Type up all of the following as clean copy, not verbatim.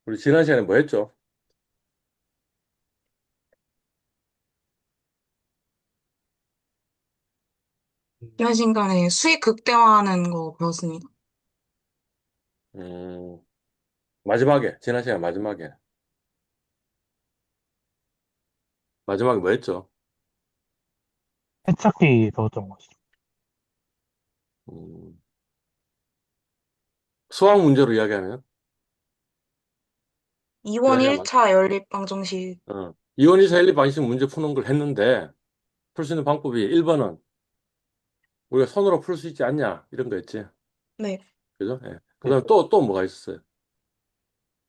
우리 지난 시간에 뭐 했죠? 이런 시간에 수익 극대화하는 거 배웠습니다. 음, 마지막에, 지난 시간 마지막에 뭐 했죠? 해찾기 배웠던 것 같아요. 음, 수학 문제로 이야기하면, 2원 지난 시간 1차 연립 방정식. 이원 이사 1, 2 방식 문제 푸는 걸 했는데, 풀 수 있는 방법이 1번은 우리가 손으로 풀 수 있지 않냐, 이런 거였지. 네. 그죠? 예. 그 네. 다음에 또 뭐가 있었어요?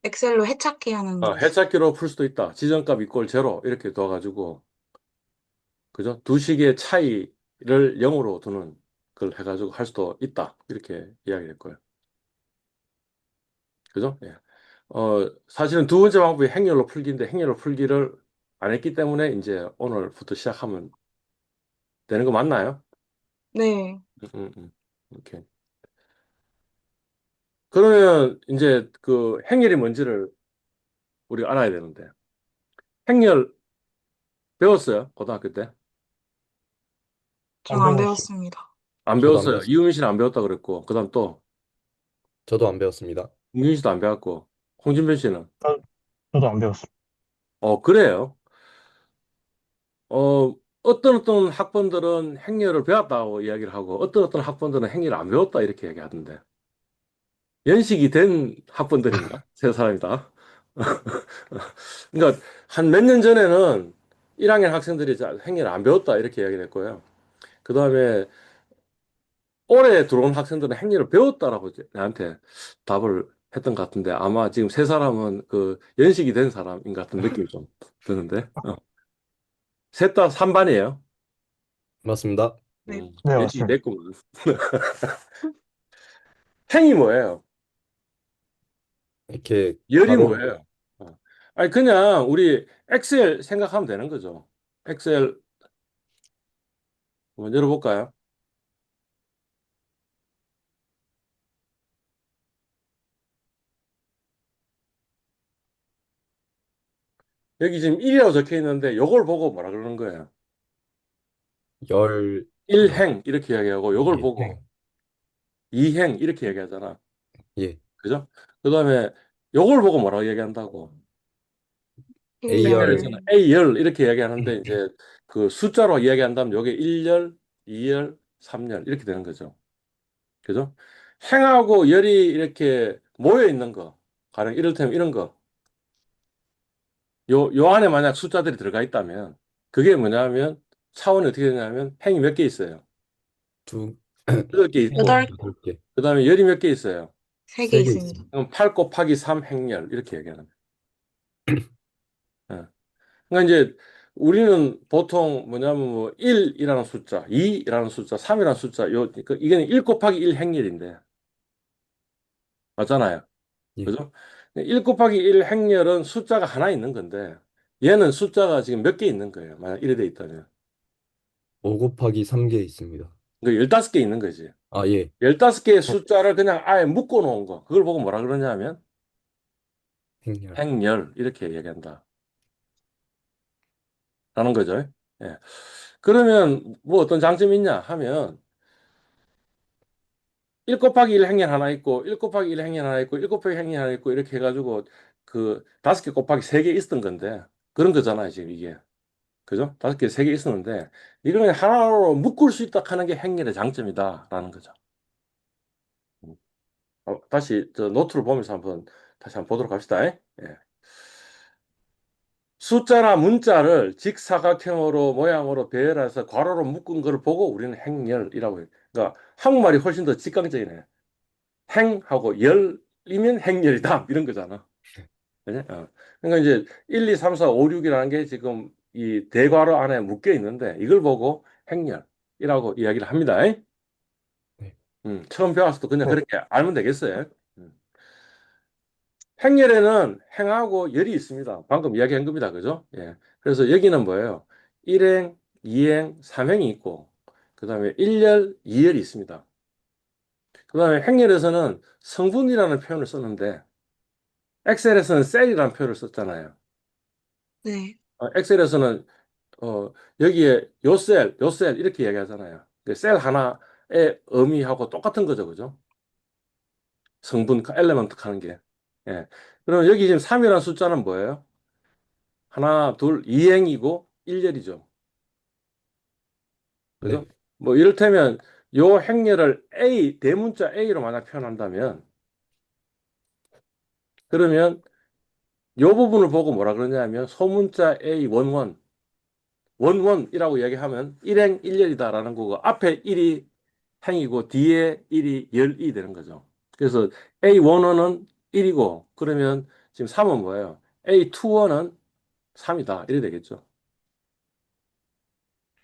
엑셀로 해찾기 하는 거 있어요. 해찾기로 풀 수도 있다. 지정값 이꼴 제로, 이렇게 둬가지고, 그죠? 두 식의 차이를 0으로 두는 걸 해가지고 할 수도 있다. 이렇게 이야기를 했고요. 그죠? 예. 사실은 두 번째 방법이 행렬로 풀기인데 행렬로 풀기를 안 했기 때문에 이제 오늘부터 시작하면 되는 거 맞나요? 네. 오케이. 그러면 이제 그 행렬이 뭔지를 우리가 알아야 되는데 행렬 배웠어요? 고등학교 때? 전 안 안 배웠어요. 배웠습니다. 안 저도 안 배웠어요. 배웠습니다. 이유민 씨는 안 배웠다 그랬고 그다음 또 저도 안 배웠습니다. 문균 씨도 안 배웠고 홍진변 씨는 저도 안 배웠어요. 그래요. 어 어떤 학번들은 행렬을 배웠다고 이야기를 하고 어떤 학번들은 행렬을 안 배웠다 이렇게 얘기하던데 연식이 된 학번들인가? 세 사람이 다. 그러니까 한 몇 년 전에는 1학년 학생들이 행위를 안 배웠다 이렇게 이야기를 했고요. 그 다음에 올해 들어온 학생들은 행위를 배웠다라고 이제 나한테 답을 했던 것 같은데 아마 지금 세 사람은 그 연식이 된 사람인 것 같은 느낌이 좀 드는데 셋 다 3반이에요. 맞습니다. 네. 네, 연식이 맞습니다. 됐구만. 행위 뭐예요? 이렇게 열이 가로, 뭐예요? 아니 그냥 우리 엑셀 생각하면 되는 거죠. 엑셀 한번 열어볼까요? 여기 지금 1이라고 적혀 있는데 요걸 보고 뭐라 그러는 거예요? 열, 열, 1행 이렇게 이야기하고 요걸 예, 보고 2행 이렇게 얘기하잖아. 예. 그죠? 그다음에 요걸 보고 뭐라고 얘기한다고? A열, 엑셀에서는 1열. A열 이렇게 이야기하는데 예, 예. 이제 그 숫자로 이야기한다면 요게 1열, 2열, 3열 이렇게 되는 거죠. 그죠? 행하고 열이 이렇게 모여 있는 거. 가령 이를테면 이런 거. 요 안에 만약 숫자들이 들어가 있다면 그게 뭐냐면 차원이 어떻게 되냐면 행이 몇 개 있어요. 두, 8개 있고 8, 여덟 개, 그다음에 열이 몇 개 있어요. 3개 세 개 있습니다. 있습니다. 그럼 8 곱하기 3 행렬 이렇게 얘기하는 거예요. 예. 그러니까 이제 우리는 보통 뭐냐면 뭐 1이라는 숫자, 2라는 숫자, 3이라는 숫자 이게는 1 곱하기 1 행렬인데 맞잖아요. 예. 그죠? 1 곱하기 1 행렬은 숫자가 하나 있는 건데 얘는 숫자가 지금 몇 개 있는 거예요. 만약 1이 돼 있다면. 5 곱하기 3개 있습니다. 그러니까 15개 있는 거지. 아, 예. 15개의 숫자를 그냥 아예 묶어 놓은 거. 그걸 보고 뭐라 그러냐면 행렬. 행렬 이렇게 얘기한다. 라는 거죠. 예. 그러면 뭐 어떤 장점이 있냐 하면 1 곱하기 1 행렬 하나 있고 1 곱하기 1 행렬 하나 있고 1 곱하기 행렬 하나 있고 이렇게 해가지고 그 5개 곱하기 3개 있었던 건데 그런 거잖아요 지금 이게 그죠? 5개 3개 있었는데 이걸 그냥 하나로 묶을 수 있다 하는 게 행렬의 장점이다라는 거죠. 음. 다시 저 노트를 보면서 다시 한번 보도록 합시다. 예. 숫자나 문자를 직사각형으로 모양으로 배열해서 괄호로 묶은 걸 보고 우리는 행렬이라고 해요. 그러니까 한국말이 훨씬 더 직관적이네. 행하고 열이면 행렬이다 이런 거잖아. 그죠? 그러니까 이제 1, 2, 3, 4, 5, 6이라는 게 지금 이 대괄호 안에 묶여 있는데 이걸 보고 행렬이라고 이야기를 합니다. 네. 처음 배웠을 때 그냥 네. 그렇게 알면 되겠어요. 음. 행렬에는 행하고 열이 있습니다. 방금 이야기한 겁니다. 그죠? 예. 그래서 여기는 뭐예요? 1행, 2행, 3행이 있고 그다음에 1열, 2열이 있습니다. 그다음에 행렬에서는 성분이라는 표현을 썼는데 엑셀에서는 셀이라는 표현을 썼잖아요. 네. 엑셀에서는 여기에 요 셀 이렇게 얘기하잖아요. 셀 하나의 의미하고 똑같은 거죠, 그죠? 성분, 엘레먼트 하는 게. 예. 그럼 여기 지금 3이라는 숫자는 뭐예요? 하나, 둘, 이행이고 1열이죠. 그죠? 네. 뭐 이를테면 요 행렬을 A, 대문자 A로 만약 표현한다면 그러면 요 부분을 보고 뭐라 그러냐면 소문자 A 원원이라고 얘기하면 일행 일열이다라는 거고 앞에 1이 행이고 뒤에 1이 열이 되는 거죠. 그래서 A11은 1이고 그러면 지금 3은 뭐예요? A21은 3이다. 이래 되겠죠.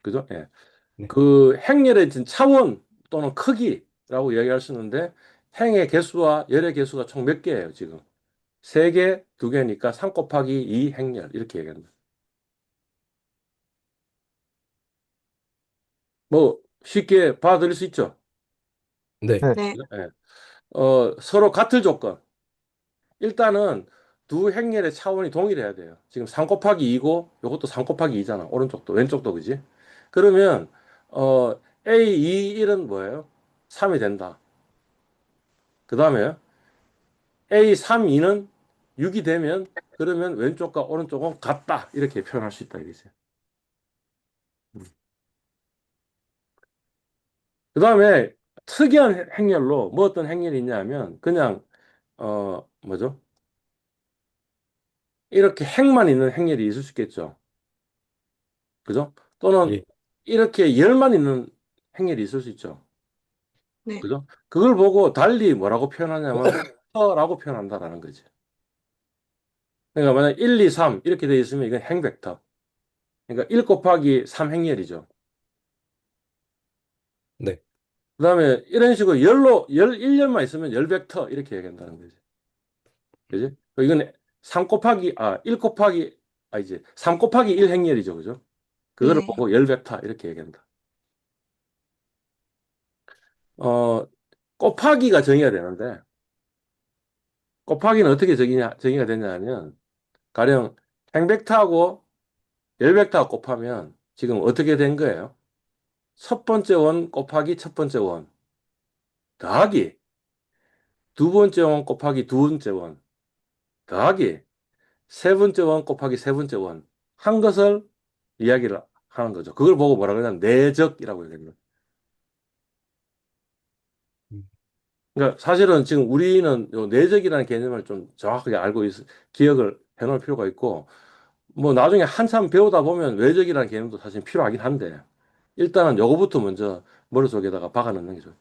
그죠? 예. 네. 그 행렬의 진 차원 또는 크기라고 얘기할 수 있는데 행의 개수와 열의 개수가 총 몇 개예요, 지금? 3개, 2개니까 3 곱하기 2 행렬 이렇게 얘기합니다. 뭐 쉽게 봐드릴 수 있죠. 네. 네. 네. 예. 서로 같을 조건. 일단은 두 행렬의 차원이 동일해야 돼요. 지금 3 곱하기 2고 이것도 3 곱하기 2잖아. 오른쪽도 왼쪽도 그지? 그러면 A2 1은 뭐예요? 3이 된다. 그 다음에 A3 2는 6이 되면 그러면 왼쪽과 오른쪽은 같다. 이렇게 표현할 수 있다 이거죠. 그 다음에 특이한 행렬로 뭐 어떤 행렬이 있냐면 그냥 뭐죠? 이렇게 행만 있는 행렬이 있을 수 있겠죠. 그죠? 또는 예. 이렇게 열만 있는 행렬이 있을 수 있죠. 네. 그죠? 그걸 보고 달리 뭐라고 표현하냐면 벡터라고 표현한다라는 거지. 그러니까 만약 1, 2, 3 이렇게 돼 있으면 이건 행벡터. 그러니까 1 곱하기 3 행렬이죠. 네. 그다음에 이런 식으로 열 1열만 있으면 열 벡터 이렇게 얘기한다는 거지. 그지? 이건 3 곱하기 1 곱하기 이제 3 곱하기 1 행렬이죠. 그죠? 그거를 네. 보고 열 벡터 이렇게 얘기한다. 어, 곱하기가 정의가 되는데 곱하기는 어떻게 정의가 되냐면 가령 행벡터하고 열벡터 곱하면 지금 어떻게 된 거예요? 첫 번째 원 곱하기 첫 번째 원 더하기 두 번째 원 곱하기 두 번째 원 더하기 세 번째 원 곱하기 세 번째 원 한 것을 이야기를 하는 거죠. 그걸 보고 뭐라 그러냐면 내적이라고 얘기합니다. 음. 그러니까 사실은 지금 우리는 요 내적이라는 개념을 좀 정확하게 기억을 해놓을 필요가 있고 뭐 나중에 한참 배우다 보면 외적이라는 개념도 사실 필요하긴 한데 일단은 요거부터 먼저 머릿속에다가 박아 넣는 게 좋아요.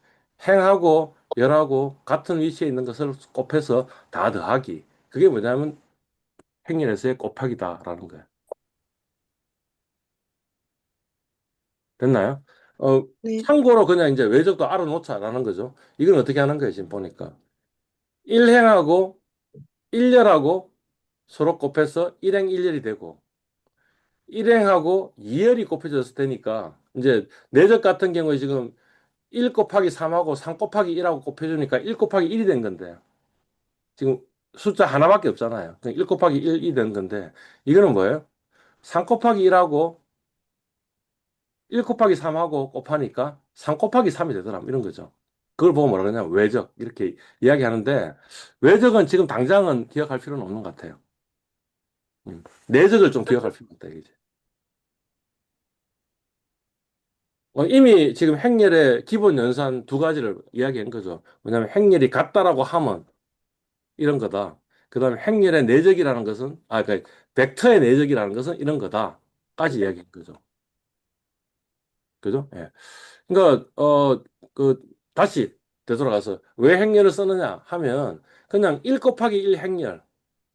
행하고 열하고 같은 위치에 있는 것을 곱해서 다 더하기. 그게 뭐냐면 행렬에서의 곱하기다라는 거예요. 됐나요? 네. 참고로 그냥 이제 외적도 알아놓자라는 거죠. 이건 어떻게 하는 거예요, 지금 보니까. 일행하고 일열하고 서로 곱해서 일행 일열이 되고 일행하고 이열이 곱해졌을 테니까 이제 내적 같은 경우에 지금 1 곱하기 3하고 3 곱하기 1하고 곱해주니까 1 곱하기 1이 된 건데 지금 숫자 하나밖에 없잖아요. 그냥 1 곱하기 1이 된 건데 이거는 뭐예요? 3 곱하기 1하고 1 곱하기 3하고 곱하니까 3 곱하기 3이 되더라. 이런 거죠. 그걸 보고 뭐라 그러냐면 외적 이렇게 이야기하는데 외적은 지금 당장은 기억할 필요는 없는 것 같아요. 내적을 좀 기억할 필요가 있다 이게. 이미 지금 행렬의 기본 연산 두 가지를 이야기한 거죠. 왜냐하면 행렬이 같다라고 하면 이런 거다. 그다음에 행렬의 내적이라는 것은 그러니까 벡터의 내적이라는 것은 이런 거다까지 이야기한 거죠. 그죠? 예. 그러니까 그 다시 되돌아가서 왜 행렬을 쓰느냐 하면 그냥 1 곱하기 1 행렬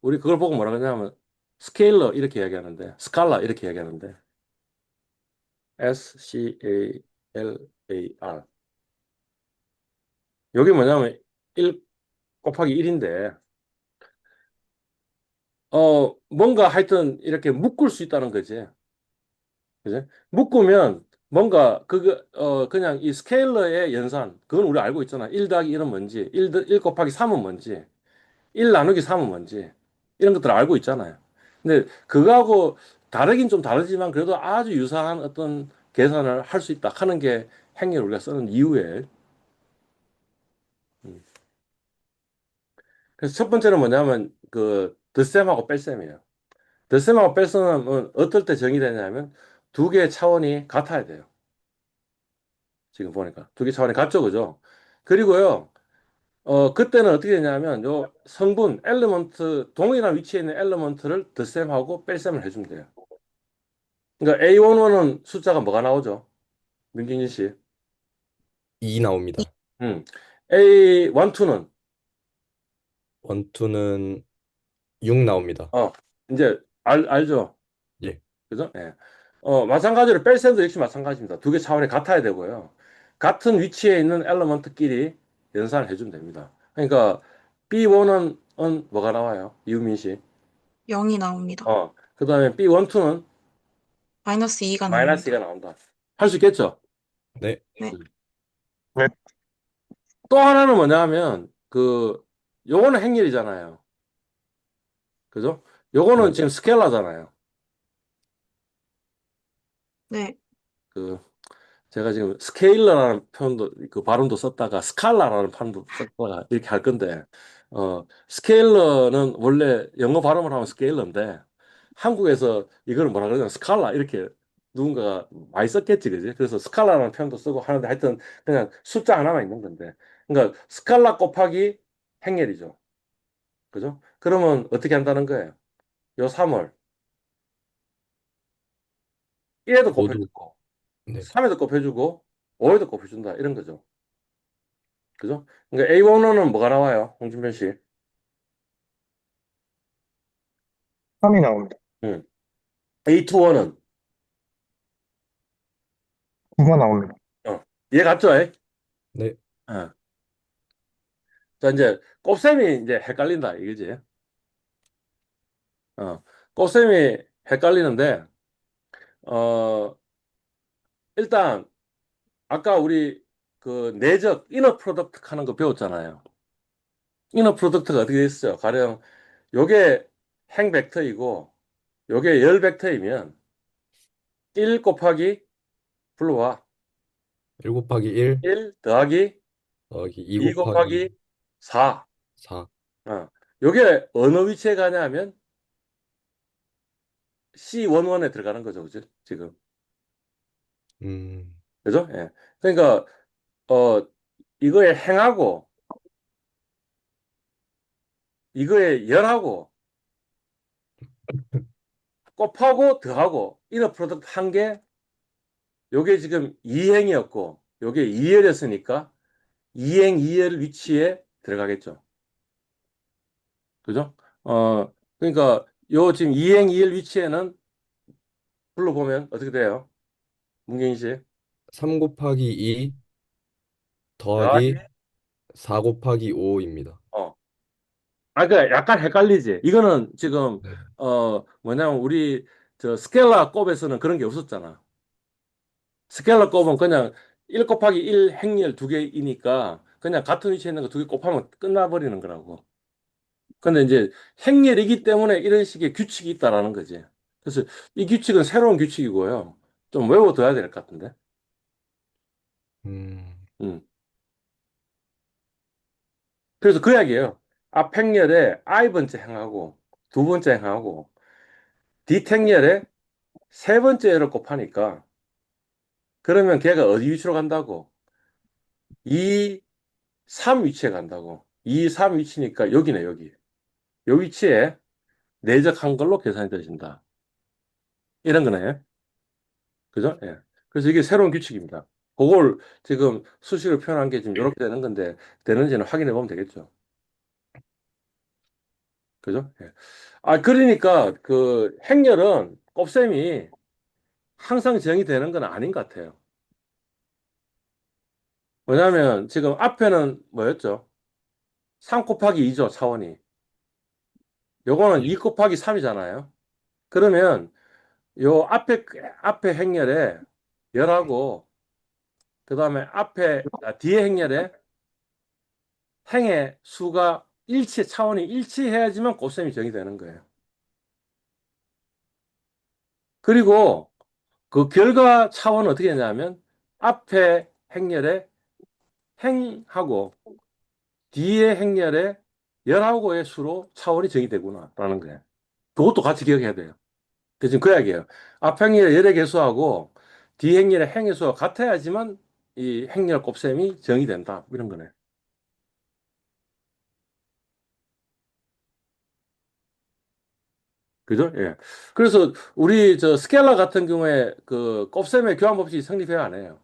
우리 그걸 보고 뭐라 그러냐면 스케일러 이렇게 이야기하는데 스칼라 이렇게 이야기하는데 SCALAR 여기 뭐냐면 1 곱하기 1인데 뭔가 하여튼 이렇게 묶을 수 있다는 거지. 그지? 묶으면 뭔가 그냥 이 스케일러의 연산 그건 우리 알고 있잖아. 1 더하기 1은 뭔지 1 곱하기 3은 뭔지 1 나누기 3은 뭔지 이런 것들을 알고 있잖아요. 근데 그거하고 다르긴 좀 다르지만 그래도 아주 유사한 어떤 계산을 할 수 있다 하는 게 행렬 우리가 쓰는 이유에. 음. 그래서 첫 번째는 뭐냐면 그 덧셈하고 뺄셈이에요. 덧셈하고 뺄셈은 어떨 때 정의되냐면 두 개의 차원이 같아야 돼요. 지금 보니까 두 개 차원이 같죠, 그죠? 그리고요, 그때는 어떻게 되냐면 요 성분, 엘리먼트, 동일한 위치에 있는 엘리먼트를 덧셈하고 뺄셈을 해주면 돼요. 그러니까 A11은 숫자가 뭐가 나오죠? 민경진 씨. 2 나옵니다. A12는, 1, 2는 6 나옵니다. 이제 알죠? 예. 그죠? 예. 마찬가지로 뺄셈도 역시 마찬가지입니다. 두 개 차원이 같아야 되고요. 같은 위치에 있는 엘리먼트끼리 연산을 해주면 됩니다. 그러니까 B1은 뭐가 나와요? 이유민 씨. 0이 나옵니다. 그 다음에 B12는 마이너스 2가 마이너스 2가 나옵니다. 나온다. 할 수 있겠죠? 네. 네. 왜, 또 하나는 뭐냐 하면, 요거는 행렬이잖아요. 그죠? 요거는 네. 지금 스케일러잖아요. 네. 그, 제가 지금 스케일러라는 표현도, 그 발음도 썼다가 스칼라라는 발음도 썼다가 이렇게 할 건데, 스케일러는 원래 영어 발음을 하면 스케일러인데, 한국에서 이걸 뭐라 그러냐면 스칼라 이렇게 누군가가 많이 썼겠지, 그지? 그래서 스칼라라는 표현도 쓰고 하는데 하여튼 그냥 숫자 하나만 있는 건데. 그러니까 스칼라 곱하기 행렬이죠. 그죠? 그러면 어떻게 한다는 거예요? 요 3을 1에도 모두. 곱해주고, 네. 3에도 곱해주고, 5에도 곱해준다. 이런 거죠. 그죠? 그러니까 A1은 뭐가 나와요? 홍준변 씨. 3이 나옵니다. 응. A2는, 9가 나옵니다. 얘 같죠? 에? 네. 어. 자, 이제, 곱셈이 이제 헷갈린다. 이거지. 어. 곱셈이 헷갈리는데, 어, 일단, 아까 우리 그 내적, 이너 프로덕트 하는 거 배웠잖아요. 이너 프로덕트가 어떻게 됐어요? 가령, 요게 행 벡터이고, 요게 열 벡터이면, 1 곱하기, 불러와. 1 곱하기 1 1 더하기 더하기 2 2 곱하기 곱하기 4. 4. 어. 요게 어느 위치에 가냐면 C11에 들어가는 거죠. 그죠? 지금. 음, 그죠? 예. 그러니까, 어, 이거에 행하고, 이거에 열하고, 곱하고, 더하고, 이너 프로덕트 한 게, 요게 지금 이행이었고, 요게 이열이었으니까, 이행, 이열 위치에 들어가겠죠. 그죠? 그러니까, 요 지금 이행, 이열 위치에는 불러보면 어떻게 돼요? 문경인 씨. 3 곱하기 2 더하기, 더하기 4 곱하기 5입니다. 어. 그러니까 약간 헷갈리지. 이거는 지금, 네. 뭐냐면, 우리, 스켈라 곱에서는 그런 게 없었잖아. 스켈라 곱은 그냥 1 곱하기 1 행렬 두 개이니까, 그냥 같은 위치에 있는 거 두 개 곱하면 끝나버리는 거라고. 근데 이제 행렬이기 때문에 이런 식의 규칙이 있다라는 거지. 그래서 이 규칙은 새로운 규칙이고요. 좀 외워둬야 될 것 같은데. 음, 음. 그래서 그 이야기예요. 앞 행렬에 I 번째 행하고, 두 번째 행하고, 뒷 행렬에 세 번째를 곱하니까, 그러면 걔가 어디 위치로 간다고? 2, 3 위치에 간다고. 2, 3 위치니까 여기네, 여기. 요 위치에 내적한 걸로 계산이 되신다. 이런 거네. 그죠? 예. 그래서 이게 새로운 규칙입니다. 그걸 지금 수식으로 표현한 게 지금 이렇게 되는 건데, 되는지는 확인해 보면 되겠죠. 그죠? 예. 그러니까 그 행렬은 곱셈이 항상 정의되는 건 아닌 것 같아요. 왜냐하면 지금 앞에는 뭐였죠? 3 곱하기 2죠, 차원이. 요거는 2 곱하기 3이잖아요. 그러면 요 앞에 행렬에 열하고 그다음에 뒤에 행렬에 행의 수가 차원이 일치해야지만 곱셈이 정의되는 거예요. 그리고 그 결과 차원은 어떻게 되냐면 앞에 행렬에 행하고 뒤에 행렬에 열하고의 수로 차원이 정의되구나라는 거예요. 그것도 같이 기억해야 돼요. 그 지금 그 이야기예요. 앞 행렬의 열의 개수하고 뒤 행렬의 행의 수가 같아야지만 이 행렬 곱셈이 정의된다. 이런 거네. 그죠? 예. 그래서 우리 저 스켈라 같은 경우에 그 곱셈의 교환 법칙이 성립해야 안 해요.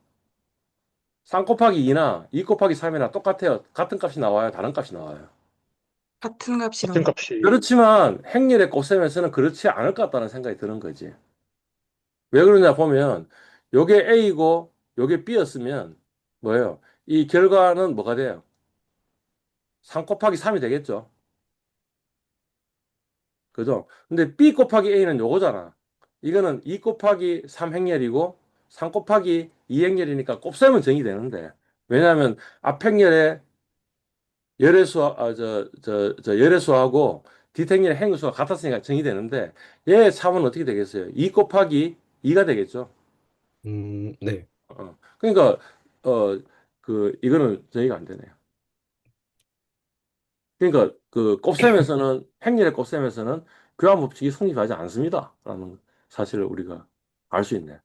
3 곱하기 2나 2 곱하기 3이나 똑같아요. 같은 값이 나와요. 다른 값이 나와요. 같은 값이 같은 나와요. 값이. 그렇지만 행렬의 곱셈에서는 그렇지 않을 것 같다는 생각이 드는 거지. 왜 그러냐 보면 요게 A고 요게 B였으면 뭐예요? 이 결과는 뭐가 돼요? 3 곱하기 3이 되겠죠. 그죠? 근데 B 곱하기 A는 요거잖아. 이거는 2 곱하기 3 행렬이고 3 곱하기 2 행렬이니까 곱셈은 정의되는데 왜냐하면 앞 행렬에 열의 수, 열의 수하고 뒷 행렬의 행의 수가 같았으니까 정의되는데 얘의 참은 어떻게 되겠어요? 2 곱하기 2가 되겠죠. 네. 그러니까 이거는 정의가 안 되네요. 그러니까 그 곱셈에서는 행렬의 곱셈에서는 교환 법칙이 성립하지 않습니다라는 사실을 우리가 알 수 있네.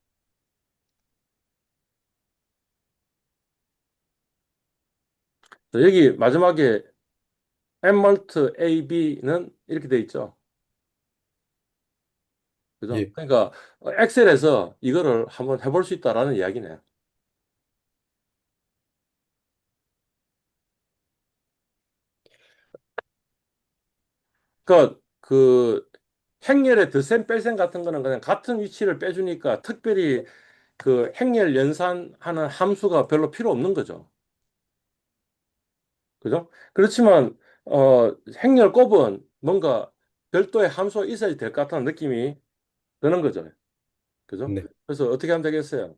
자, 여기 마지막에 M 멀트 A, B는 이렇게 돼 있죠. 그죠? 예. 그러니까 엑셀에서 이거를 한번 해볼 수 있다라는 이야기네. 그러니까 그 행렬의 덧셈 뺄셈 같은 거는 그냥 같은 위치를 빼주니까 특별히 그 행렬 연산하는 함수가 별로 필요 없는 거죠. 그죠? 그렇지만 행렬 곱은 뭔가 별도의 함수가 있어야 될 것 같다는 느낌이 드는 거죠. 그죠? 네. 그래서 어떻게 하면 되겠어요?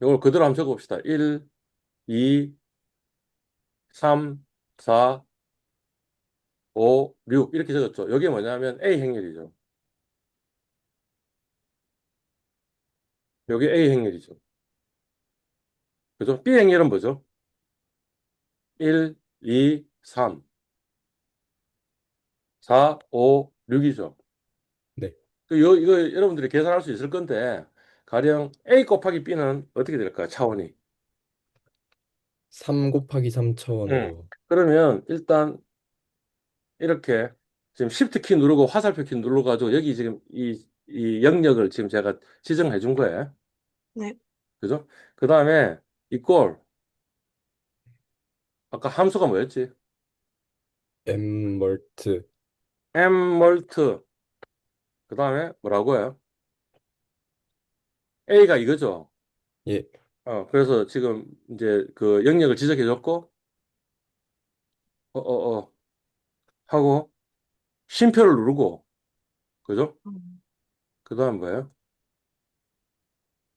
이걸 그대로 한번 적어봅시다. 1, 2, 3, 4, 5, 6 이렇게 적었죠. 여기 뭐냐면 A 행렬이죠. 여기 A 행렬이죠. 그죠? B 행렬은 뭐죠? 1, 2, 3, 4, 5, 6이죠. 네. 이거 여러분들이 계산할 수 있을 건데 가령 A 곱하기 B는 어떻게 될까요? 차원이. 3 곱하기 3 응. 차원으로. 그러면 일단 이렇게 지금 Shift 키 누르고 화살표 키 눌러가지고 여기 지금 이 영역을 지금 제가 지정해 준 거예요. 네. 그죠? 그 다음에 이꼴 아까 함수가 뭐였지? M 멀트. M 멀트 그 다음에 뭐라고요? A가 이거죠. 예. 그래서 지금 이제 그 영역을 지정해 줬고 어 하고 쉼표를 누르고 그죠? 음, 그 다음 뭐예요?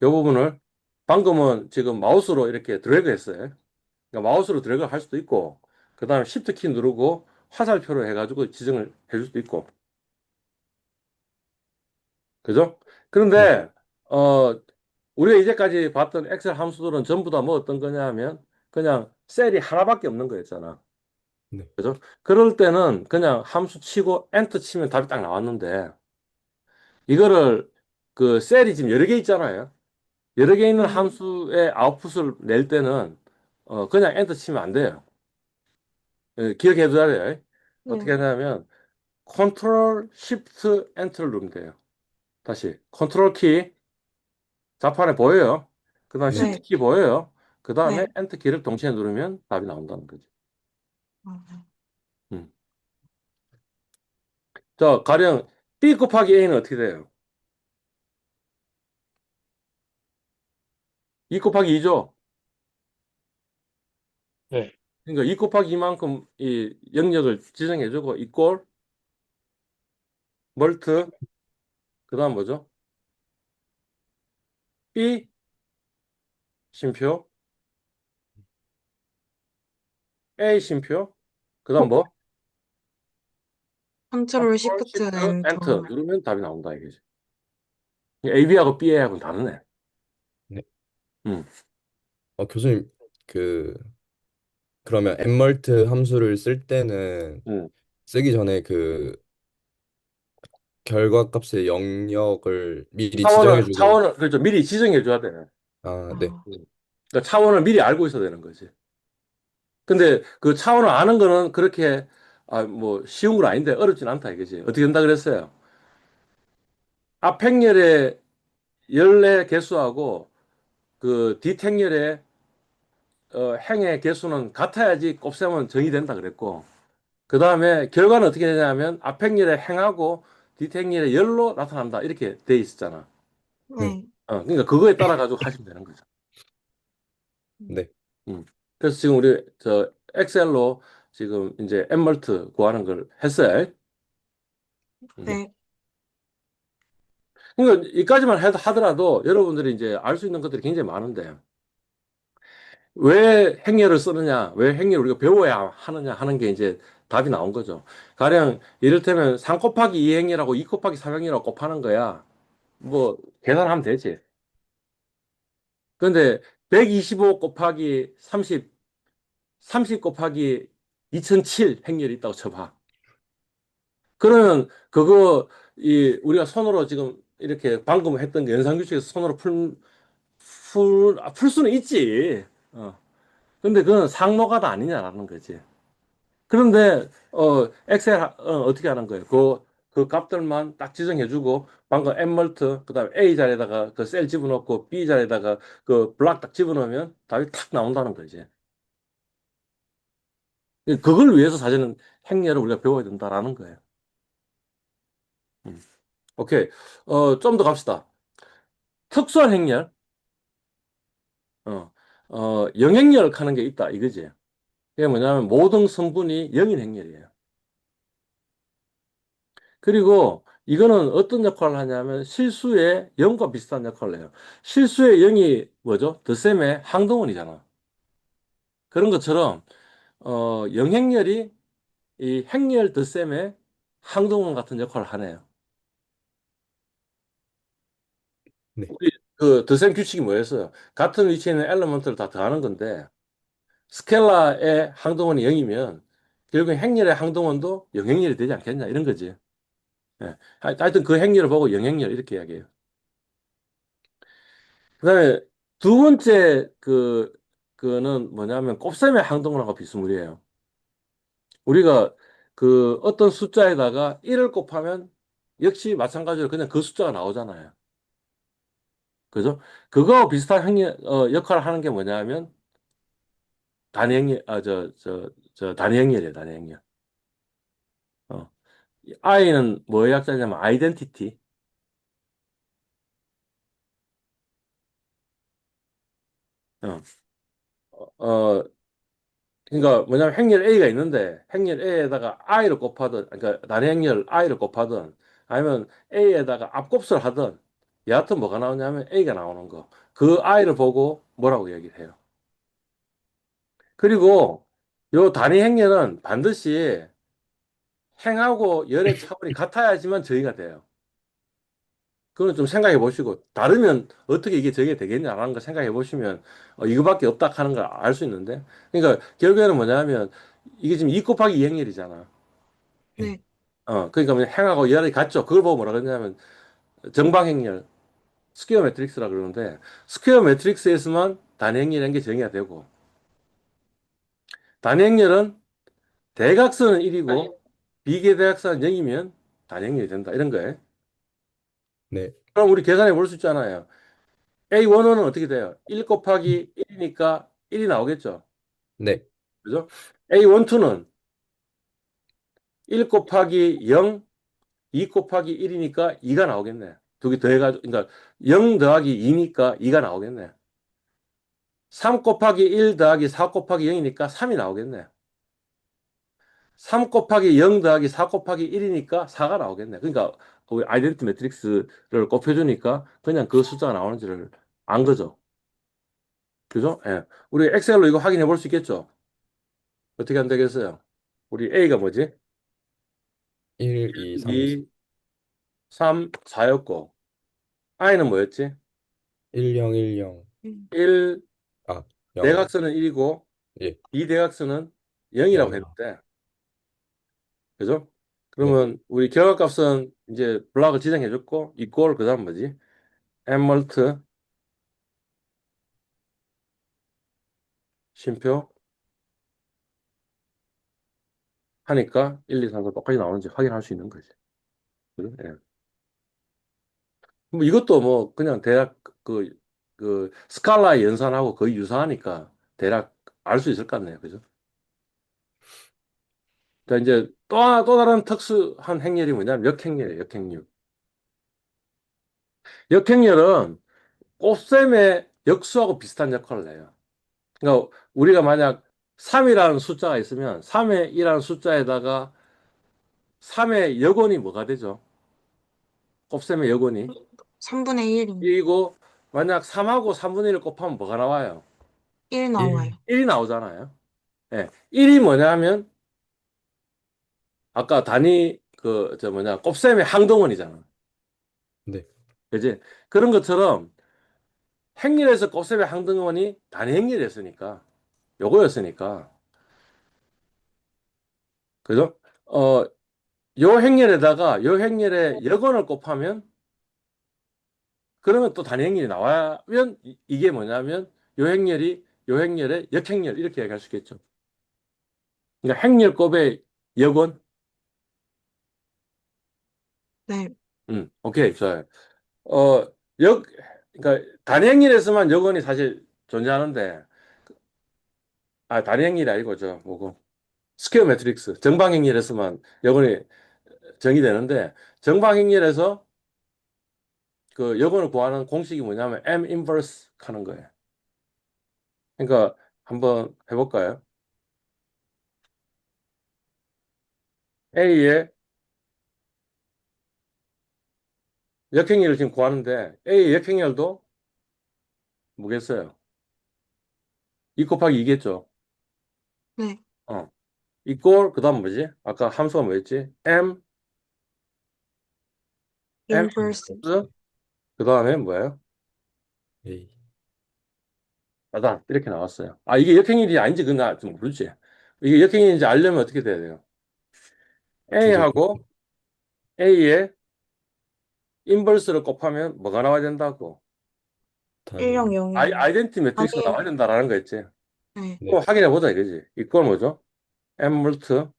이 부분을 방금은 지금 마우스로 이렇게 드래그 했어요. 그러니까 마우스로 드래그 할 수도 있고, 그 다음에 Shift 키 누르고 화살표로 해가지고 지정을 해줄 수도 있고, 그죠? 네. 그런데, 우리가 이제까지 봤던 엑셀 함수들은 전부 다 뭐 어떤 거냐 하면, 그냥 셀이 하나밖에 없는 거였잖아. 네. 그죠? 그럴 때는 그냥 함수 치고 엔터 치면 답이 딱 나왔는데, 이거를 그 셀이 지금 여러 개 있잖아요. 여러 개 있는 네. 함수의 아웃풋을 낼 때는 그냥 엔터 치면 안 돼요. 기억해 둬야 돼요. 어떻게 네. 하냐면 컨트롤 쉬프트 엔터를 누르면 돼요. 다시 컨트롤 키 좌판에 보여요. 그다음 네. 쉬프트 네. 키 보여요. 그다음에 네. 엔터 키를 동시에 누르면 답이 나온다는 거죠. 아, 음. 자, 가령 B 곱하기 A는 어떻게 돼요? 2 곱하기 2죠. 네. 그러니까 2 곱하기 2만큼 이 영역을 지정해주고 이꼴 멀트 그다음 뭐죠? B 쉼표 A 쉼표 그다음 뭐? 컨트롤 시프트 Shift, Enter 엔터. 누르면 답이 나온다 이거지. AB하고 BA하고는 다르네. 네. 음. 교수님, 그, 그러면 엠멀트 함수를 쓸 때는 음. 쓰기 전에 그 결과값의 영역을 미리 지정해주고, 차원을 그렇죠. 미리 지정해 줘야 돼. 네. 아, 그러니까 차원을 미리 알고 있어야 되는 거지. 근데 그 차원을 아는 거는 그렇게 뭐 쉬운 건 아닌데 어렵진 않다 이거지. 어떻게 된다 그랬어요? 앞 행렬의 열의 개수하고 그 뒷 행렬의 행의 개수는 같아야지 곱셈은 정의된다 그랬고 그 다음에 결과는 어떻게 되냐면 앞 행렬의 행하고 뒷 행렬의 열로 나타난다 이렇게 돼 있었잖아. 네. 네. 그러니까 그거에 따라 가지고 하시면 되는 거죠. 음, 네. 음. 그래서 지금 우리 저 엑셀로 지금 이제 엠멀트 구하는 걸 했어요. 음. 네. 그러니까 이까지만 해도 하더라도 여러분들이 이제 알 수 있는 것들이 굉장히 많은데 왜 행렬을 쓰느냐, 왜 행렬을 우리가 배워야 하느냐 하는 게 이제 답이 나온 거죠. 가령 이를테면 3 곱하기 2 행렬하고 2 곱하기 3 행렬하고 곱하는 거야. 뭐 계산하면 되지. 근데 125 곱하기 30, 30 곱하기 2007 행렬이 있다고 쳐봐. 그러면 그거 우리가 손으로 지금 이렇게 방금 했던 게 연산규칙에서 손으로 풀 수는 있지. 근데 그건 상노가다 아니냐라는 거지. 그런데 엑셀 어떻게 하는 거예요? 그 값들만 딱 지정해주고 방금 M멀트 그다음에 A 자리에다가 그 셀 집어넣고 B 자리에다가 그 블락 딱 집어넣으면 답이 탁 나온다는 거지. 그걸 위해서 사실은 행렬을 우리가 배워야 된다라는 거예요. 음. 오케이. 좀 더 갑시다. 특수한 행렬, 영행렬 하는 게 있다 이거지. 이게 뭐냐면 모든 성분이 영인 행렬이에요. 그리고 이거는 어떤 역할을 하냐면 실수의 0과 비슷한 역할을 해요. 실수의 0이 뭐죠? 덧셈의 항등원이잖아. 그런 것처럼 영행렬이 이 행렬 덧셈의 항등원 같은 역할을 하네요. 네. 우리 그 덧셈 규칙이 뭐였어요? 같은 위치에 있는 엘리먼트를 다 더하는 건데 스켈라의 항등원이 0이면 결국 행렬의 항등원도 영행렬이 되지 않겠냐 이런 거지. 예. 하여튼 그 행렬을 보고 영행렬 이렇게 이야기해요. 그다음에 두 번째 그는 뭐냐면 곱셈의 항등원하고 비스무리해요. 우리가 그 어떤 숫자에다가 1을 곱하면 역시 마찬가지로 그냥 그 숫자가 나오잖아요. 그죠? 그거와 비슷한 역할을 하는 게 뭐냐면 단위 행렬, 단위 행렬이에요, 단위 행렬. 어. I는 뭐의 약자냐면 아이덴티티. 어. 어, 그러니까 뭐냐면 행렬 A가 있는데 행렬 A에다가 I를 곱하든 그러니까 단위 행렬 I를 곱하든 아니면 A에다가 앞곱수를 하든 여하튼 뭐가 나오냐면 A가 나오는 거. 그 I를 보고 뭐라고 얘기를 해요. 그리고 요 단위 행렬은 반드시 행하고 열의 차원이 같아야지만 정의가 돼요. 그건 좀 생각해 보시고 다르면 어떻게 이게 정의가 되겠냐라는 걸 생각해 보시면 이거밖에 없다 하는 걸 알 수 있는데 그러니까 결국에는 뭐냐면 이게 지금 2 곱하기 2 행렬이잖아. 네. 네. 그러니까 뭐냐, 행하고 열이 같죠. 그걸 보고 뭐라 그러냐면 정방행렬, 스퀘어 매트릭스라 그러는데 스퀘어 매트릭스에서만 단행렬이라는 게 정의가 되고 단행렬은 대각선은 1이고 비계대각선은 0이면 단행렬이 된다. 이런 거예요. 네. 그럼 우리 계산해 볼 수 있잖아요. A1은 어떻게 돼요? 1 곱하기 1이니까 1이 나오겠죠. 네. 그죠? A12는 1 곱하기 0, 2 곱하기 1이니까 2가 나오겠네. 두 개 더해가지고, 그러니까 0 더하기 2니까 2가 나오겠네. 3 곱하기 1 더하기 4 곱하기 0이니까 3이 나오겠네. 3 곱하기 0 더하기 4 곱하기 1이니까 4가 나오겠네. 그러니까 우리 아이덴티 매트릭스를 곱해주니까 그냥 그 숫자가 나오는지를 안 거죠. 그죠? 예. 우리 엑셀로 이거 확인해 볼 수 있겠죠? 어떻게 하면 되겠어요? 우리 A가 뭐지? 1, 2, 3, 4. 2, 3, 4였고, I는 뭐였지? 1, 0, 1, 0. 1, 1, 아, 0. 대각선은 1이고, 예. 비대각선은 0이라고 0. 했는데, 그죠? 네. 그러면 우리 결합값은 이제 블락을 지정해줬고, 이꼴, 그 다음 뭐지? M 멀트, 쉼표 하니까 1, 2, 3, 4 똑같이 나오는지 확인할 수 있는 거지. 그죠? 예. 뭐 이것도 뭐 그냥 대략 그 스칼라의 연산하고 거의 유사하니까 대략 알 수 있을 것 같네요. 그죠? 자, 이제 또 다른 특수한 행렬이 뭐냐면 역행렬이에요. 역행렬. 역행렬은 곱셈의 역수하고 비슷한 역할을 해요. 그러니까 우리가 만약 3이라는 숫자가 있으면 3의 1라는 숫자에다가 3의 역원이 뭐가 되죠? 곱셈의 역원이 3분의 1이 1이고 만약 3하고 3분의 1을 곱하면 뭐가 나와요? 1 나와요. 1. 1이 나오잖아요. 예. 1이 뭐냐면 아까 단위 저 뭐냐 곱셈의 항등원이잖아. 네. 그지? 그런 것처럼 행렬에서 곱셈의 항등원이 단위 행렬이었으니까 요거였으니까 그죠? 요 행렬에다가 요 행렬에 역원을 곱하면 그러면 또 단위 행렬이 나와면 이게 뭐냐면 요 행렬이 요 행렬의 역행렬 이렇게 얘기할 수 있겠죠. 그러니까 행렬 곱의 역원. 네. 오케이, 좋아요. 어, 역, 그러니까 단행일에서만 여건이 사실 존재하는데, 단행일이 아니고 뭐고 스퀘어 매트릭스 정방행렬에서만 여건이 정의되는데 정방행렬에서 그 여건을 구하는 공식이 뭐냐면 M 인버스 하는 거예요. 그러니까 한번 해볼까요? A의 역행렬을 지금 구하는데 A의 역행렬도 뭐겠어요? 2 곱하기 2겠죠. 네. 어. 이꼴 그다음 뭐지? 아까 함수가 뭐였지? M 인버스. 그 다음에 뭐예요? A. 맞아. 이렇게 나왔어요. 이게 역행일이 아닌지 그건 나좀 모르지. 이게 역행일인지 알려면 어떻게 돼야 돼요? 두 개. A하고 A의 인버스를 곱하면 뭐가 나와야 된다고? 1, 0, 단위. 0이 아이덴티 매트릭스가 아니에요. 나와야 된다라는 거 있지. 네. 그럼 네. 확인해 보자 이거지. 이걸 뭐죠? M 물트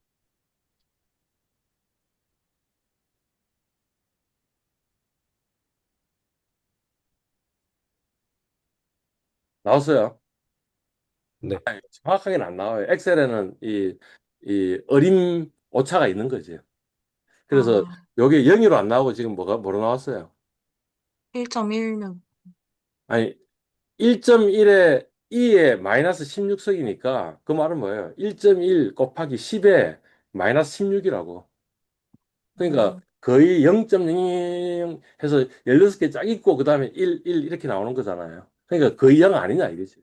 나왔어요. 네. 정확하게는 안 나와요. 엑셀에는 이 어림 오차가 있는 거지. 그래서 아, 여기 0으로 안 나오고 지금 뭐로 나왔어요? 1.16. 아니 1.1에 2에 마이너스 16석이니까 그 말은 뭐예요? 1.1 곱하기 10에 마이너스 16이라고. 그러니까 거의 0.00 해서 16개 쫙 있고 그다음에 1 이렇게 나오는 거잖아요. 그러니까 거의 0 아니냐 이거지.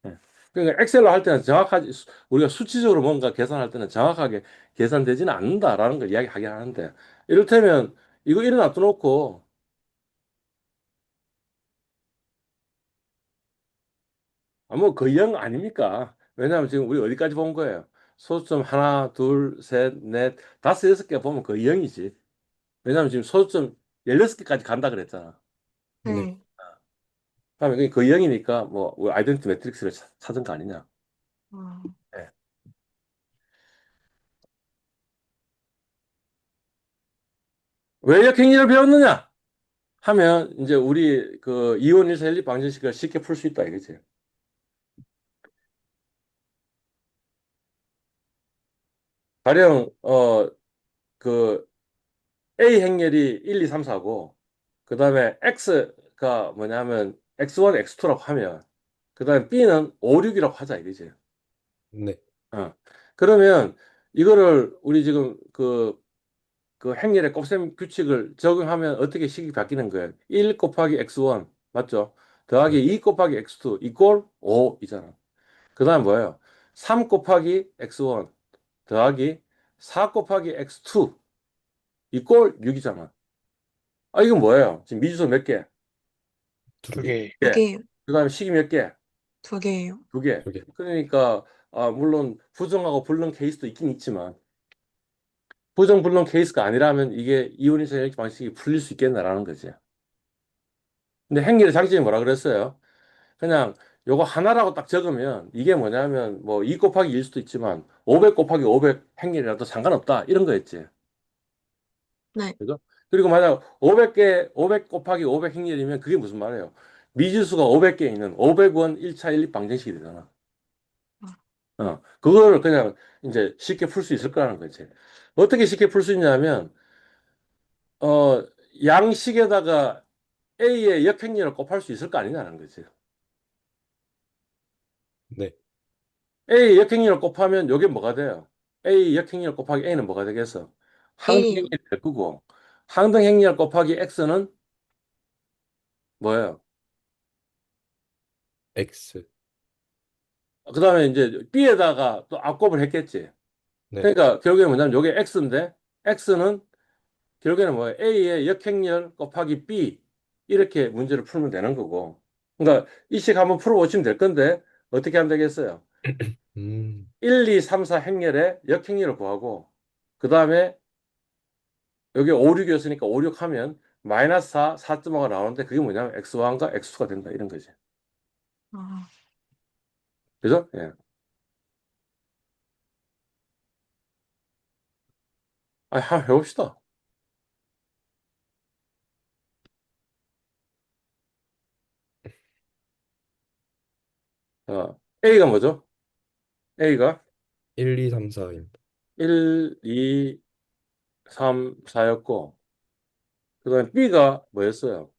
예. 그러니까 엑셀로 할 때는 정확하게 우리가 수치적으로 뭔가 계산할 때는 정확하게 계산되지는 않는다라는 걸 이야기하긴 하는데 이를테면 이거 이래 놔둬놓고 뭐 거의 0 아닙니까? 왜냐하면 지금 우리 어디까지 본 거예요? 소수점 하나, 둘, 셋, 넷, 다섯, 여섯 개 보면 거의 0이지. 왜냐하면 지금 소수점 16개까지 간다 그랬잖아. 네. 네. 그러면 그게 거의 0이니까 뭐 아이덴티 매트릭스를 찾은 거 아니냐. 아, 예. 왜 역행렬을 배웠느냐? 하면 이제 우리 그 이원 일사 연립 방정식을 쉽게 풀 수 있다 이거지. 가령 그 A 행렬이 1, 2, 3, 4고 그다음에 X가 뭐냐면 X1, X2라고 하면 그다음에 B는 5, 6이라고 하자 이거지. 네. 어. 그러면 이거를 우리 지금 그 행렬의 곱셈 규칙을 적용하면 어떻게 식이 바뀌는 거예요? 1 곱하기 x1 맞죠? 네. 더하기 2 곱하기 x2 이꼴 5이잖아. 그다음 뭐예요? 3 곱하기 x1 더하기 4 곱하기 x2 이꼴 6이잖아. 아, 이건 뭐예요? 지금 미지수 몇 개? 두 두 개. 개. 두 개. 개예요. 그 다음에 식이 몇 개? 두 개예요. 두 개. 두 개. 그러니까, 물론 부정하고 불능 케이스도 있긴 있지만, 부정, 불능 케이스가 아니라면 이게 이온이성 연립 방식이 풀릴 수 있겠나라는 거지. 근데 행렬의 장점이 뭐라 그랬어요? 그냥 요거 하나라고 딱 적으면 이게 뭐냐면 뭐 2 곱하기 1 수도 있지만 500 곱하기 500 행렬이라도 상관없다 이런 거였지. 네. 그죠? 그리고 만약 500개 500 곱하기 500 행렬이면 그게 무슨 말이에요? 미지수가 500개 있는 500원 1차 1립 방정식이 되잖아. 그거를 그냥 이제 쉽게 풀 수 있을 거라는 거지. 어떻게 쉽게 풀 수 있냐면 어 양식에다가 A의 역행렬을 곱할 수 있을 거 아니냐는 거지. 네. A 역행렬 곱하면 요게 뭐가 돼요? A 역행렬 곱하기 A는 뭐가 되겠어? 1이요. 항등행렬이 될 거고 항등행렬 곱하기 X는 뭐예요? X. 그 다음에 이제 B에다가 또 앞곱을 했겠지. 네. 그러니까 결국에 뭐냐면 요게 X인데 X는 결국에는 뭐예요? A의 역행렬 곱하기 B 이렇게 문제를 풀면 되는 거고 그러니까 이 식 한번 풀어보시면 될 건데 어떻게 하면 되겠어요? 음. 1, 2, 3, 4 행렬의 역행렬을 구하고 그 다음에 여기 5, 6이었으니까 5, 6 하면 마이너스 4, 4.5가 나오는데 그게 뭐냐면 x1과 x2가 된다 이런 거지. 아, 그죠? 예. 한번 해봅시다. A가 뭐죠? A가 1, 2, 3, 4입니다. 1, 2, 3, 4였고 그다음에 B가 뭐였어요?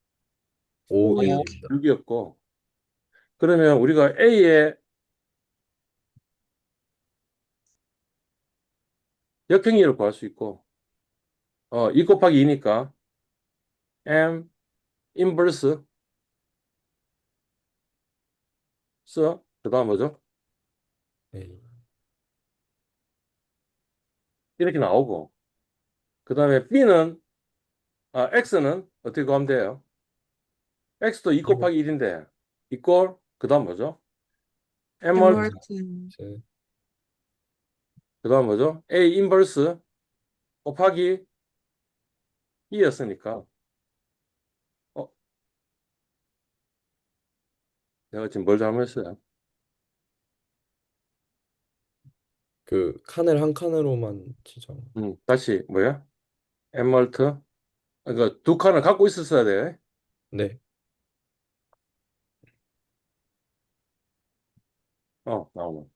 5, 5, 5, 6. 6입니다. 6이었고 그러면 우리가 A의 역행렬을 구할 수 있고 2 곱하기 2니까 M 인버스 써 그다음 뭐죠? A. 이렇게 나오고 그다음에 B는 X는 어떻게 구하면 돼요? X도 2 곱하기 1인데 이꼴 그다음 뭐죠? M월 엠월트. 제 그다음 뭐죠? A 인버스 곱하기 2였으니까 어, 내가 지금 뭘 잘못했어요? 그 칸을 한 칸으로만 치죠. 다시 뭐야? M월트 그러니까 두 칸을 갖고 있었어야 돼. 네. 나오면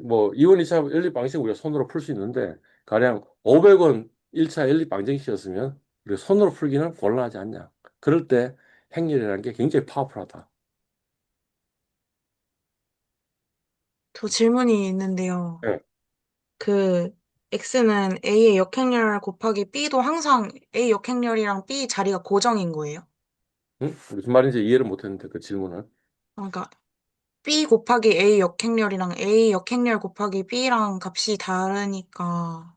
뭐 이원 2차 연립 방식 우리가 손으로 풀 수 있는데 가령 500원 1차 연립 방정식이었으면 우리가 손으로 풀기는 곤란하지 않냐? 그럴 때 행렬이라는 게 굉장히 파워풀하다. 저 질문이 있는데요. 예. 그 X는 A의 역행렬 곱하기 B도 항상 A 역행렬이랑 B 자리가 고정인 거예요? 응? 무슨 말인지 이해를 못했는데 그 질문을. 그러니까 B 곱하기 A 역행렬이랑 A 역행렬 곱하기 B랑 값이 다르니까.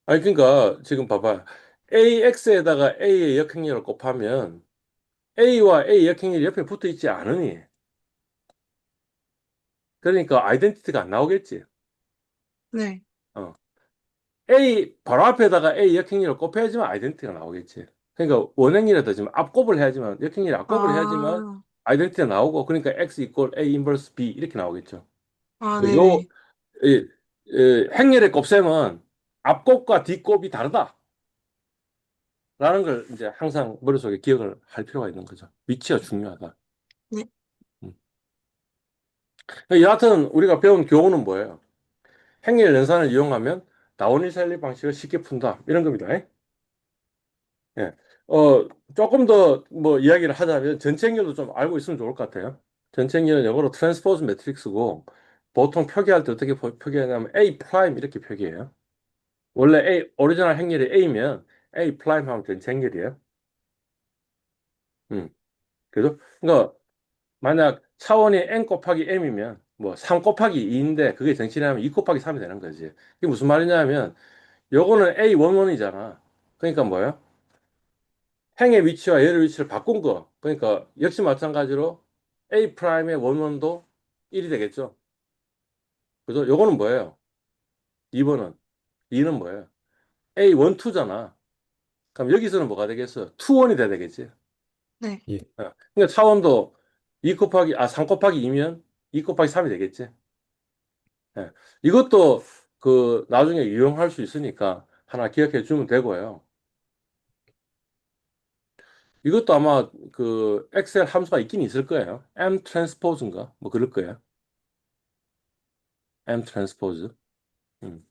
아니 그러니까 지금 봐봐. AX에다가 A의 역행렬을 곱하면 A와 A 역행렬이 옆에 붙어 있지 않으니 그러니까 아이덴티티가 안 나오겠지. 네. 어. A 바로 앞에다가 A 역행렬을 곱해야지만 아이덴티티가 나오겠지. 그러니까 원행렬에다 지금 앞곱을 해야지만 역행렬 앞곱을 해야지만 아, 아이덴티티가 나오고 그러니까 X 이퀄 A 인버스 B 이렇게 나오겠죠. 아, 요 네네. 행렬의 곱셈은 앞곱과 뒷곱이 다르다. 라는 걸 이제 항상 머릿속에 기억을 할 필요가 있는 거죠. 위치가 중요하다. 네. 음. 여하튼 우리가 배운 교훈은 뭐예요? 행렬 연산을 이용하면 다원일 셀리 방식을 쉽게 푼다. 이런 겁니다. 예. 조금 더 뭐 이야기를 하자면 전체 행렬도 좀 알고 있으면 좋을 것 같아요. 전체 행렬은 영어로 트랜스포즈 매트릭스고 보통 표기할 때 어떻게 표기하냐면 A 프라임 이렇게 표기해요. 원래 오리지널 행렬이 A면 A 프라임 하면 전체 행렬이에요. 음. 그죠? 그러니까 만약 차원이 n 곱하기 m이면 뭐 3 곱하기 2인데 그게 정치하면 2 곱하기 3이 되는 거지. 이게 무슨 말이냐면 요거는 A11이잖아. 그러니까 뭐예요? 행의 위치와 열의 위치를 바꾼 거. 그러니까 역시 마찬가지로 A 프라임의 원원도 1이 되겠죠. 그죠? 요거는 뭐예요? 2번은 2는 뭐예요? A12잖아. 그럼 여기서는 뭐가 되겠어? 2원이 돼야 되겠지. 네. 예. 그러니까 차원도 3 곱하기 2면 2 곱하기 3이 되겠지. 예. 이것도 그 나중에 유용할 수 있으니까 하나 기억해 주면 되고요. 이것도 아마 그 엑셀 함수가 있긴 있을 거예요. M 트랜스포즈인가? 뭐 그럴 거예요. M 트랜스포즈. 음.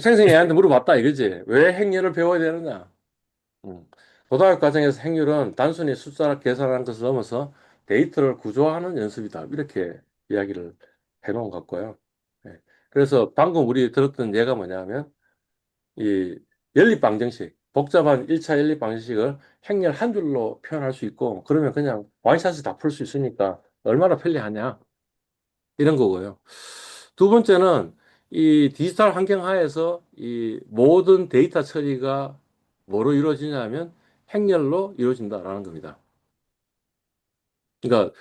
생생히 애한테 물어봤다 이거지. 왜 행렬을 배워야 되느냐? 음. 고등학교 과정에서 행렬은 단순히 숫자를 계산하는 것을 넘어서 데이터를 구조화하는 연습이다. 이렇게 이야기를 해놓은 것 같고요. 예. 그래서 방금 우리 들었던 예가 뭐냐면 이 연립 방정식, 복잡한 1차 연립 방정식을 행렬 한 줄로 표현할 수 있고 그러면 그냥 원샷을 다 풀 수 있으니까 얼마나 편리하냐 이런 거고요. 두 번째는 이 디지털 환경 하에서 이 모든 데이터 처리가 뭐로 이루어지냐면 행렬로 이루어진다라는 겁니다. 그러니까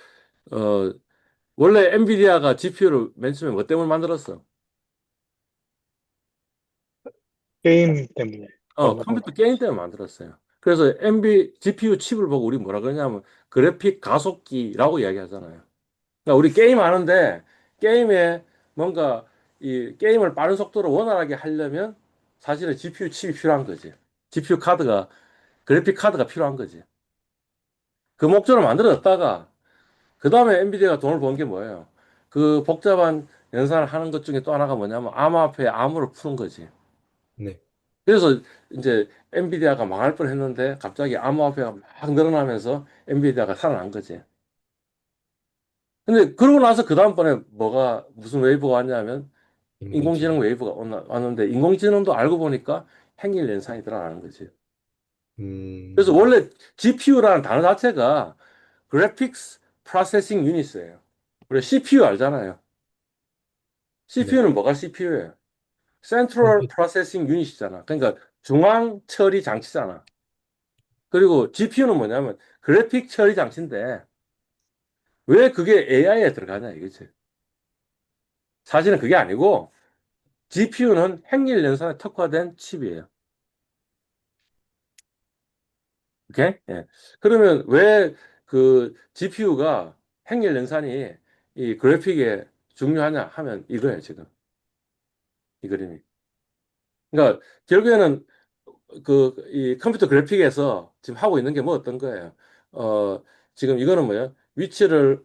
원래 엔비디아가 GPU를 맨 처음에 뭐 때문에 만들었어? 게임 때문에 만든 컴퓨터 거. 게임 때문에 만들었어요. 그래서 GPU 칩을 보고 우리 뭐라 그러냐면 그래픽 가속기라고 이야기하잖아요. 그러니까 우리 게임 하는데 게임에 뭔가 이 게임을 빠른 속도로 원활하게 하려면 사실은 GPU 칩이 필요한 거지. GPU 카드가 그래픽 카드가 필요한 거지. 그 목적으로 만들어졌다가 그 다음에 엔비디아가 돈을 번 게 뭐예요? 그 복잡한 연산을 하는 것 중에 또 하나가 뭐냐면 암호화폐 암호를 푸는 거지. 네. 그래서 이제 엔비디아가 망할 뻔했는데 갑자기 암호화폐가 막 늘어나면서 엔비디아가 살아난 거지. 근데 그러고 나서 그 다음번에 뭐가 무슨 웨이브가 왔냐면 인공지능 인공지능. 웨이브가 왔는데 인공지능도 알고 보니까 행일 연산이 들어가는 거지. 그래서 음, 원래 GPU라는 단어 자체가 Graphics Processing Unit이에요. 우리 CPU 알잖아요. 네. CPU는 뭐가 CPU예요? Central 컴퓨터. Processing Unit이잖아. 그러니까 중앙 처리 장치잖아. 그리고 GPU는 뭐냐면 그래픽 처리 장치인데 왜 그게 AI에 들어가냐 이거지. 사실은 그게 아니고 GPU는 행렬 연산에 특화된 칩이에요. 오케이? 예. 그러면 왜 그 GPU가 행렬 연산이 이 그래픽에 중요하냐 하면 이거예요, 지금. 이 그림이. 그러니까 결국에는 그 이 컴퓨터 그래픽에서 지금 하고 있는 게 뭐 어떤 거예요? 어, 지금 이거는 뭐예요? 위치를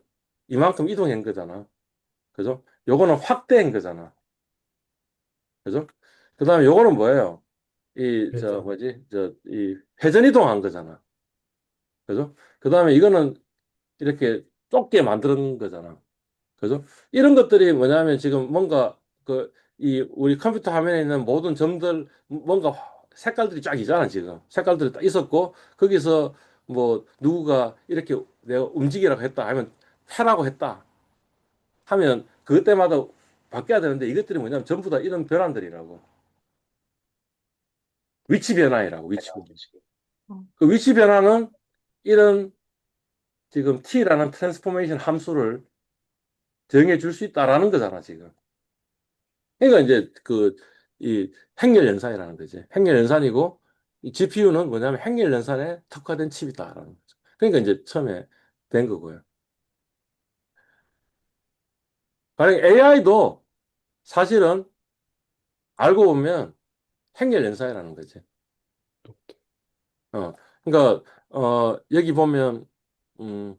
이만큼 이동한 거잖아. 그죠? 요거는 확대한 거잖아. 그죠? 그다음에 요거는 뭐예요? 이 저 회전. 뭐지? 저 이 회전 이동한 거잖아. 그죠? 그다음에 이거는 이렇게 좁게 만드는 거잖아. 그죠? 이런 것들이 뭐냐면 지금 뭔가 그 이 우리 컴퓨터 화면에 있는 모든 점들 뭔가 색깔들이 쫙 있잖아, 지금. 색깔들이 딱 있었고 거기서 뭐 누구가 이렇게 내가 움직이라고 했다 하면 해라고 했다 하면 그때마다 바뀌어야 되는데 이것들이 뭐냐면 전부 다 이런 변환들이라고. 위치 변화이라고, 위치 변화. 어, 그 위치 변화는 이런 지금 t라는 트랜스포메이션 함수를 정해 줄 수 있다라는 거잖아, 지금. 그러니까 이제 그 이 행렬 연산이라는 거지. 행렬 연산이고 이 GPU는 뭐냐면 행렬 연산에 특화된 칩이다라는 거죠. 그러니까 이제 처음에 된 거고요. 만약 AI도 사실은 알고 보면 행렬 연산이라는 거지. 어, 그러니까 여기 보면 음,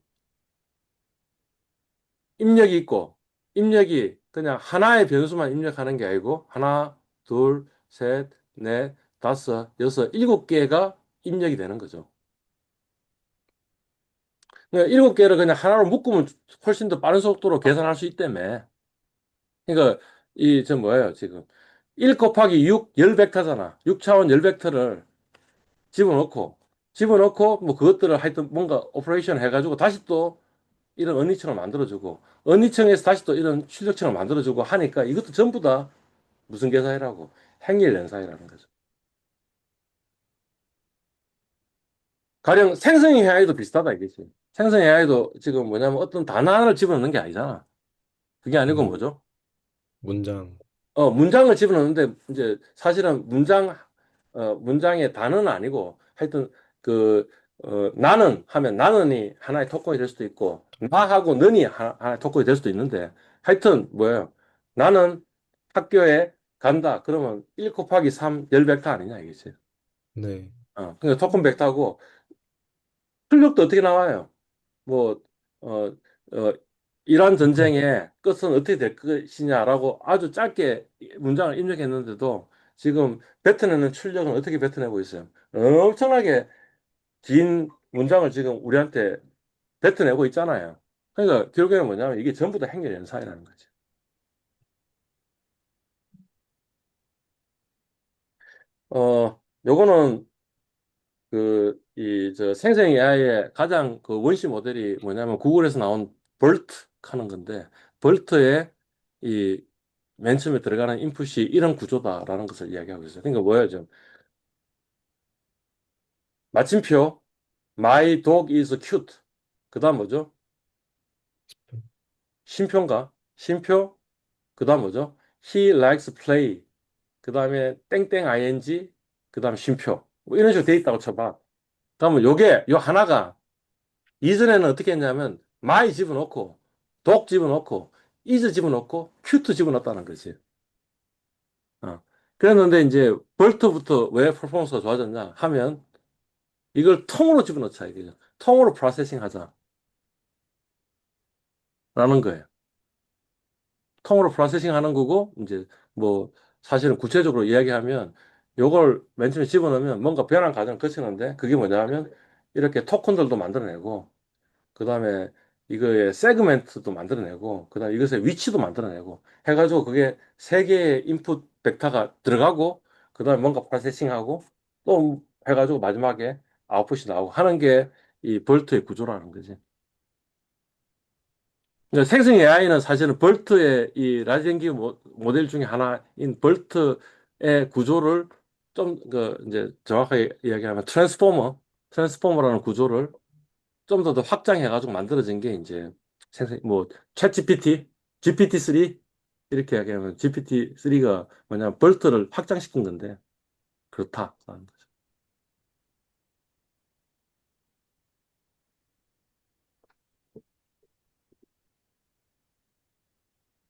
입력이 있고 입력이 그냥 하나의 변수만 입력하는 게 아니고 하나, 둘, 셋, 넷, 다섯, 여섯, 일곱 개가 입력이 되는 거죠. 그러니까 일곱 개를 그냥 하나로 묶으면 훨씬 더 빠른 속도로 계산할 수 있다며. 그러니까 이 저 뭐예요 지금 1 곱하기 6 열 벡터잖아. 6차원 열 벡터를 집어넣고 집어넣고 뭐 그것들을 하여튼 뭔가 오퍼레이션 해가지고 다시 또 이런 언니처럼 만들어주고 언니청에서 다시 또 이런 출력처럼 만들어주고 하니까 이것도 전부 다 무슨 계산이라고 행렬 연산이라는 거죠. 가령 생성 AI도 비슷하다 이겠지. 생성 AI도 지금 뭐냐면 어떤 단어 하나를 집어넣는 게 아니잖아. 그게 아니고 네. 뭐죠? 문장. 문장을 집어넣는데 이제 사실은 문장의 단어는 아니고 하여튼 그 나는 하면 나는이 하나의 토건이 될 수도 있고 나하고 너니 하나의 토건이 될 수도 있는데 하여튼 뭐예요? 나는 학교에 간다. 그러면 1 곱하기 3 열 벡터 아니냐 이겠지. 네. 그러니까 토건 벡터고 출력도 어떻게 나와요? 뭐 어, 어, 이란 전쟁의 끝은 어떻게 될 것이냐라고 아주 짧게 문장을 입력했는데도 지금 뱉어내는 출력은 어떻게 뱉어내고 있어요? 엄청나게 긴 문장을 지금 우리한테 뱉어내고 있잖아요. 그러니까 결국에는 뭐냐면 이게 전부 다 행렬 연산이라는 거죠. 요거는 저 생成AI의 가장 그 원시 모델이 뭐냐면 구글에서 나온 벌트 하는 건데, 벌트의 이 맨 처음에 들어가는 인풋이 이런 구조다라는 것을 이야기하고 있어요. 그러니까 뭐예요, 좀. 마침표, My dog is cute. 그 다음 뭐죠? 쉼표인가? 쉼표, 그 다음 뭐죠? He likes play. 그 다음에 땡땡 ing, 그 다음 쉼표. 뭐 이런 식으로 돼 있다고 쳐봐. 그러면 요 하나가 이전에는 어떻게 했냐면 my 집어넣고 독 집어넣고 is 집어넣고 cute 집어넣었다는 거지. 어. 그랬는데 이제 벌트부터 왜 퍼포먼스가 좋아졌냐 하면 이걸 통으로 집어넣자 이거죠. 통으로 프로세싱 하자라는 거예요. 통으로 프로세싱 하는 거고 이제 뭐 사실은 구체적으로 이야기하면 요걸 맨 처음에 집어넣으면 뭔가 변환 과정을 거치는데 그게 뭐냐면 이렇게 토큰들도 만들어내고 그다음에 이거의 세그멘트도 만들어내고 그다음에 이것의 위치도 만들어내고 해가지고 그게 세 개의 인풋 벡터가 들어가고 그다음에 뭔가 프로세싱하고 또 해가지고 마지막에 아웃풋이 나오고 하는 게 이 벌트의 구조라는 거지. 그러니까 생성 AI는 사실은 벌트의 이 라지 랭귀지 모델 중에 하나인 벌트의 구조를 좀 그 이제 정확하게 이야기하면 트랜스포머라는 구조를 좀 더 확장해가지고 만들어진 게 이제 챗 GPT, GPT-3 이렇게 이야기하면 GPT-3가 뭐냐면 벌트를 확장시킨 건데 그렇다라는 거죠.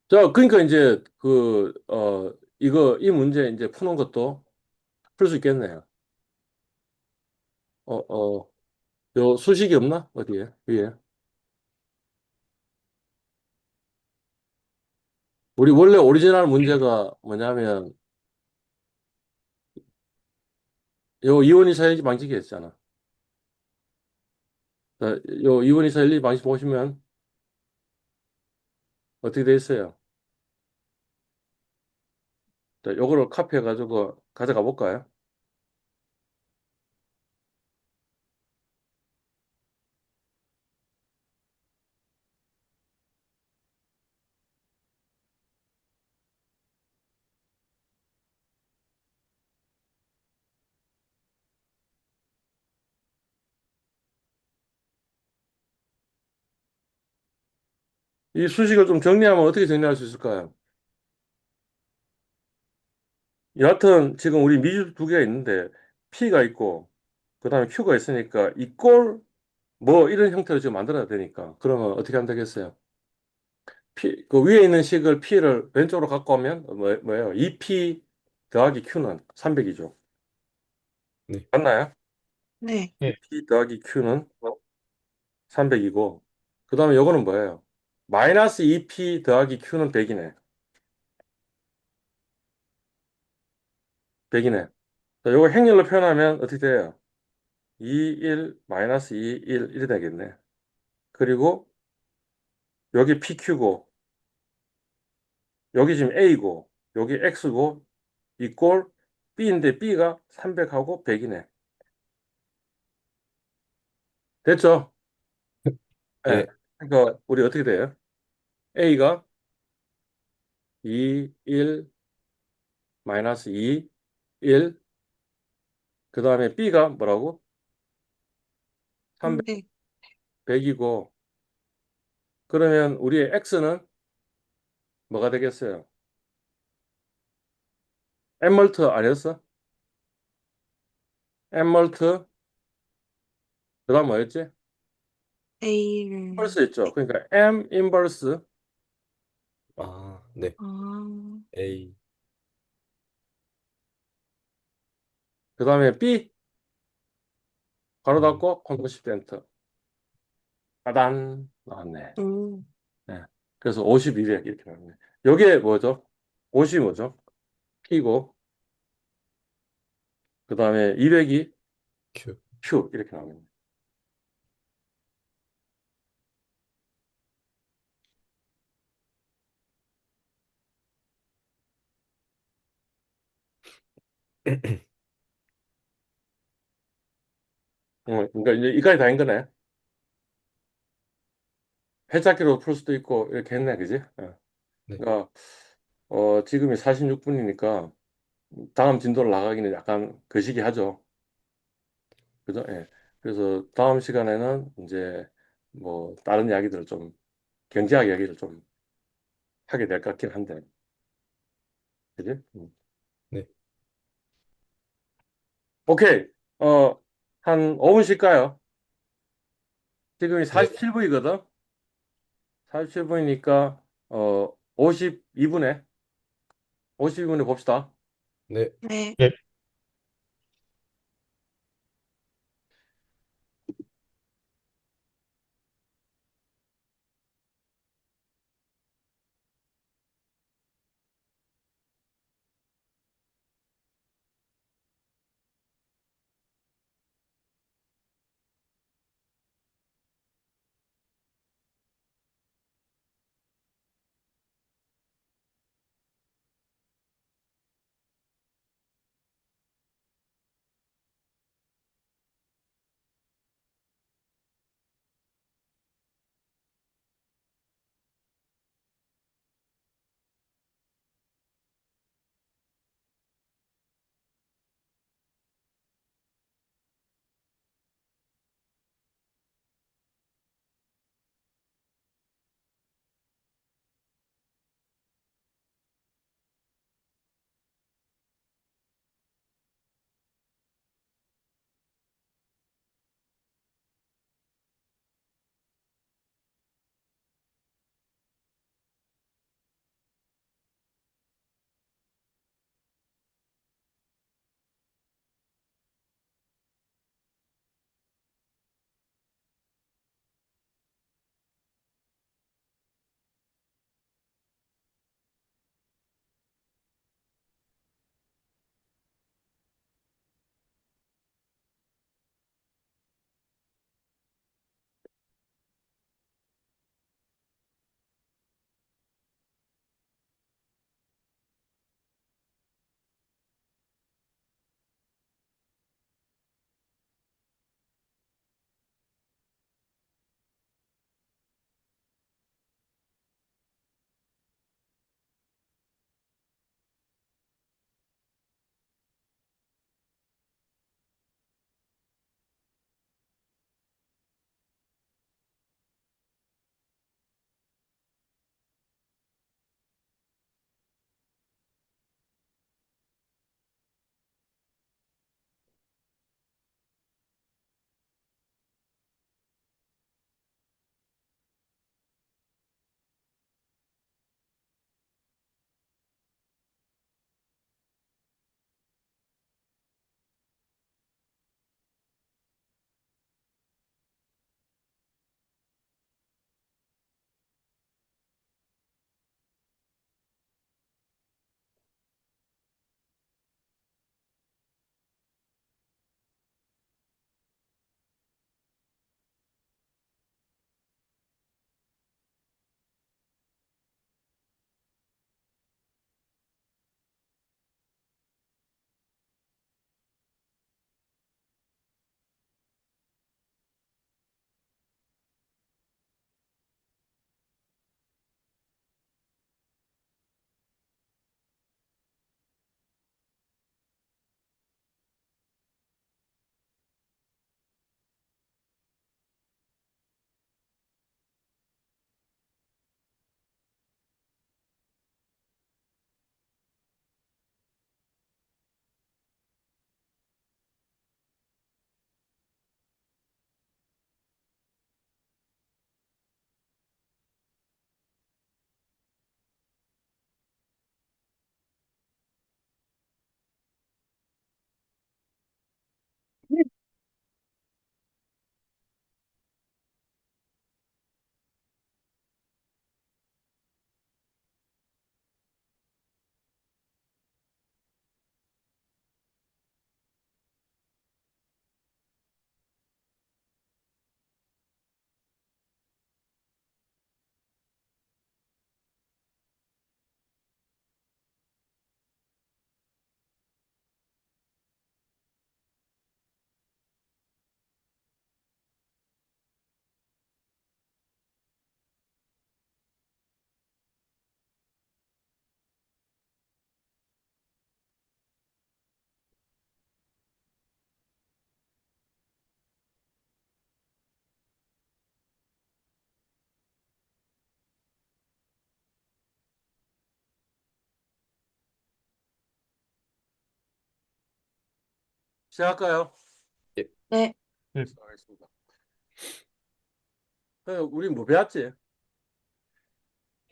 자, 그러니까 이제 이 문제 이제 푸는 것도 풀 수 있겠네요. 어, 어, 요 수식이 없나? 어디에? 위에. 우리 원래 오리지널 문제가 뭐냐면 요 이원이사 일리 방식이 있잖아. 자, 요 이원이사 일리 방식 보시면 어떻게 돼 있어요? 자, 요거를 카피해가지고 가져가 볼까요? 이 수식을 좀 정리하면 어떻게 정리할 수 있을까요? 여하튼 지금 우리 미주 두 개가 있는데 P가 있고 그다음에 Q가 있으니까 이꼴 뭐 이런 형태로 지금 만들어야 되니까 그러면 어떻게 하면 되겠어요? 그 위에 있는 식을 P를 왼쪽으로 갖고 오면 뭐예요? 2P 더하기 Q는 300이죠. 네. 맞나요? 네. 예. 2P 더하기 Q는 300이고 그다음에 요거는 뭐예요? 마이너스 2P 더하기 Q는 100이네. 100이네. 자, 요거 행렬로 표현하면 어떻게 돼요? 2, 1, 마이너스 2, 1, 1이 되겠네. 그리고 여기 PQ고, 여기 지금 A고, 여기 X고, 이꼴 B인데 B가 300하고 100이네. 됐죠? 예. 네. 그러니까 우리 어떻게 돼요? A가 2, 1, 마이너스 2, 1. 그 다음에 B가 뭐라고? 300, 300. 100이고. 그러면 우리의 X는 뭐가 되겠어요? M멀트 아니었어? M멀트, 그 다음 뭐였지? A를, 인버스 있죠. 그러니까 M 인버스, 아, 네. 아, A. 그 다음에 B, 바로 음, 닫고 콘시스텐트. 따단, 나왔네. 오, 네. 그래서 50, 200 이렇게 나왔네. 요게 뭐죠? 50이 뭐죠? P고, 그 다음에 200이 Q. Q 이렇게 나오네. 그러니까 이제 이까지 다 한 거네. 회차기로 풀 수도 있고 이렇게 했네, 그지? 네. 그러니까 지금이 46분이니까 다음 진도를 나가기는 약간 거시기 하죠. 그죠? 예. 그래서 다음 시간에는 이제 뭐 다른 이야기들을 좀 경제학 이야기를 좀 하게 될 것 같긴 한데, 그지? 네. 오케이. 어, 한 5분 쉴까요? 지금이 네. 47분이거든. 47분이니까 52분에 52분에 봅시다. 네. 네. 예. 시작할까요? 예. 네, 알겠습니다. 우리 뭐 배웠지?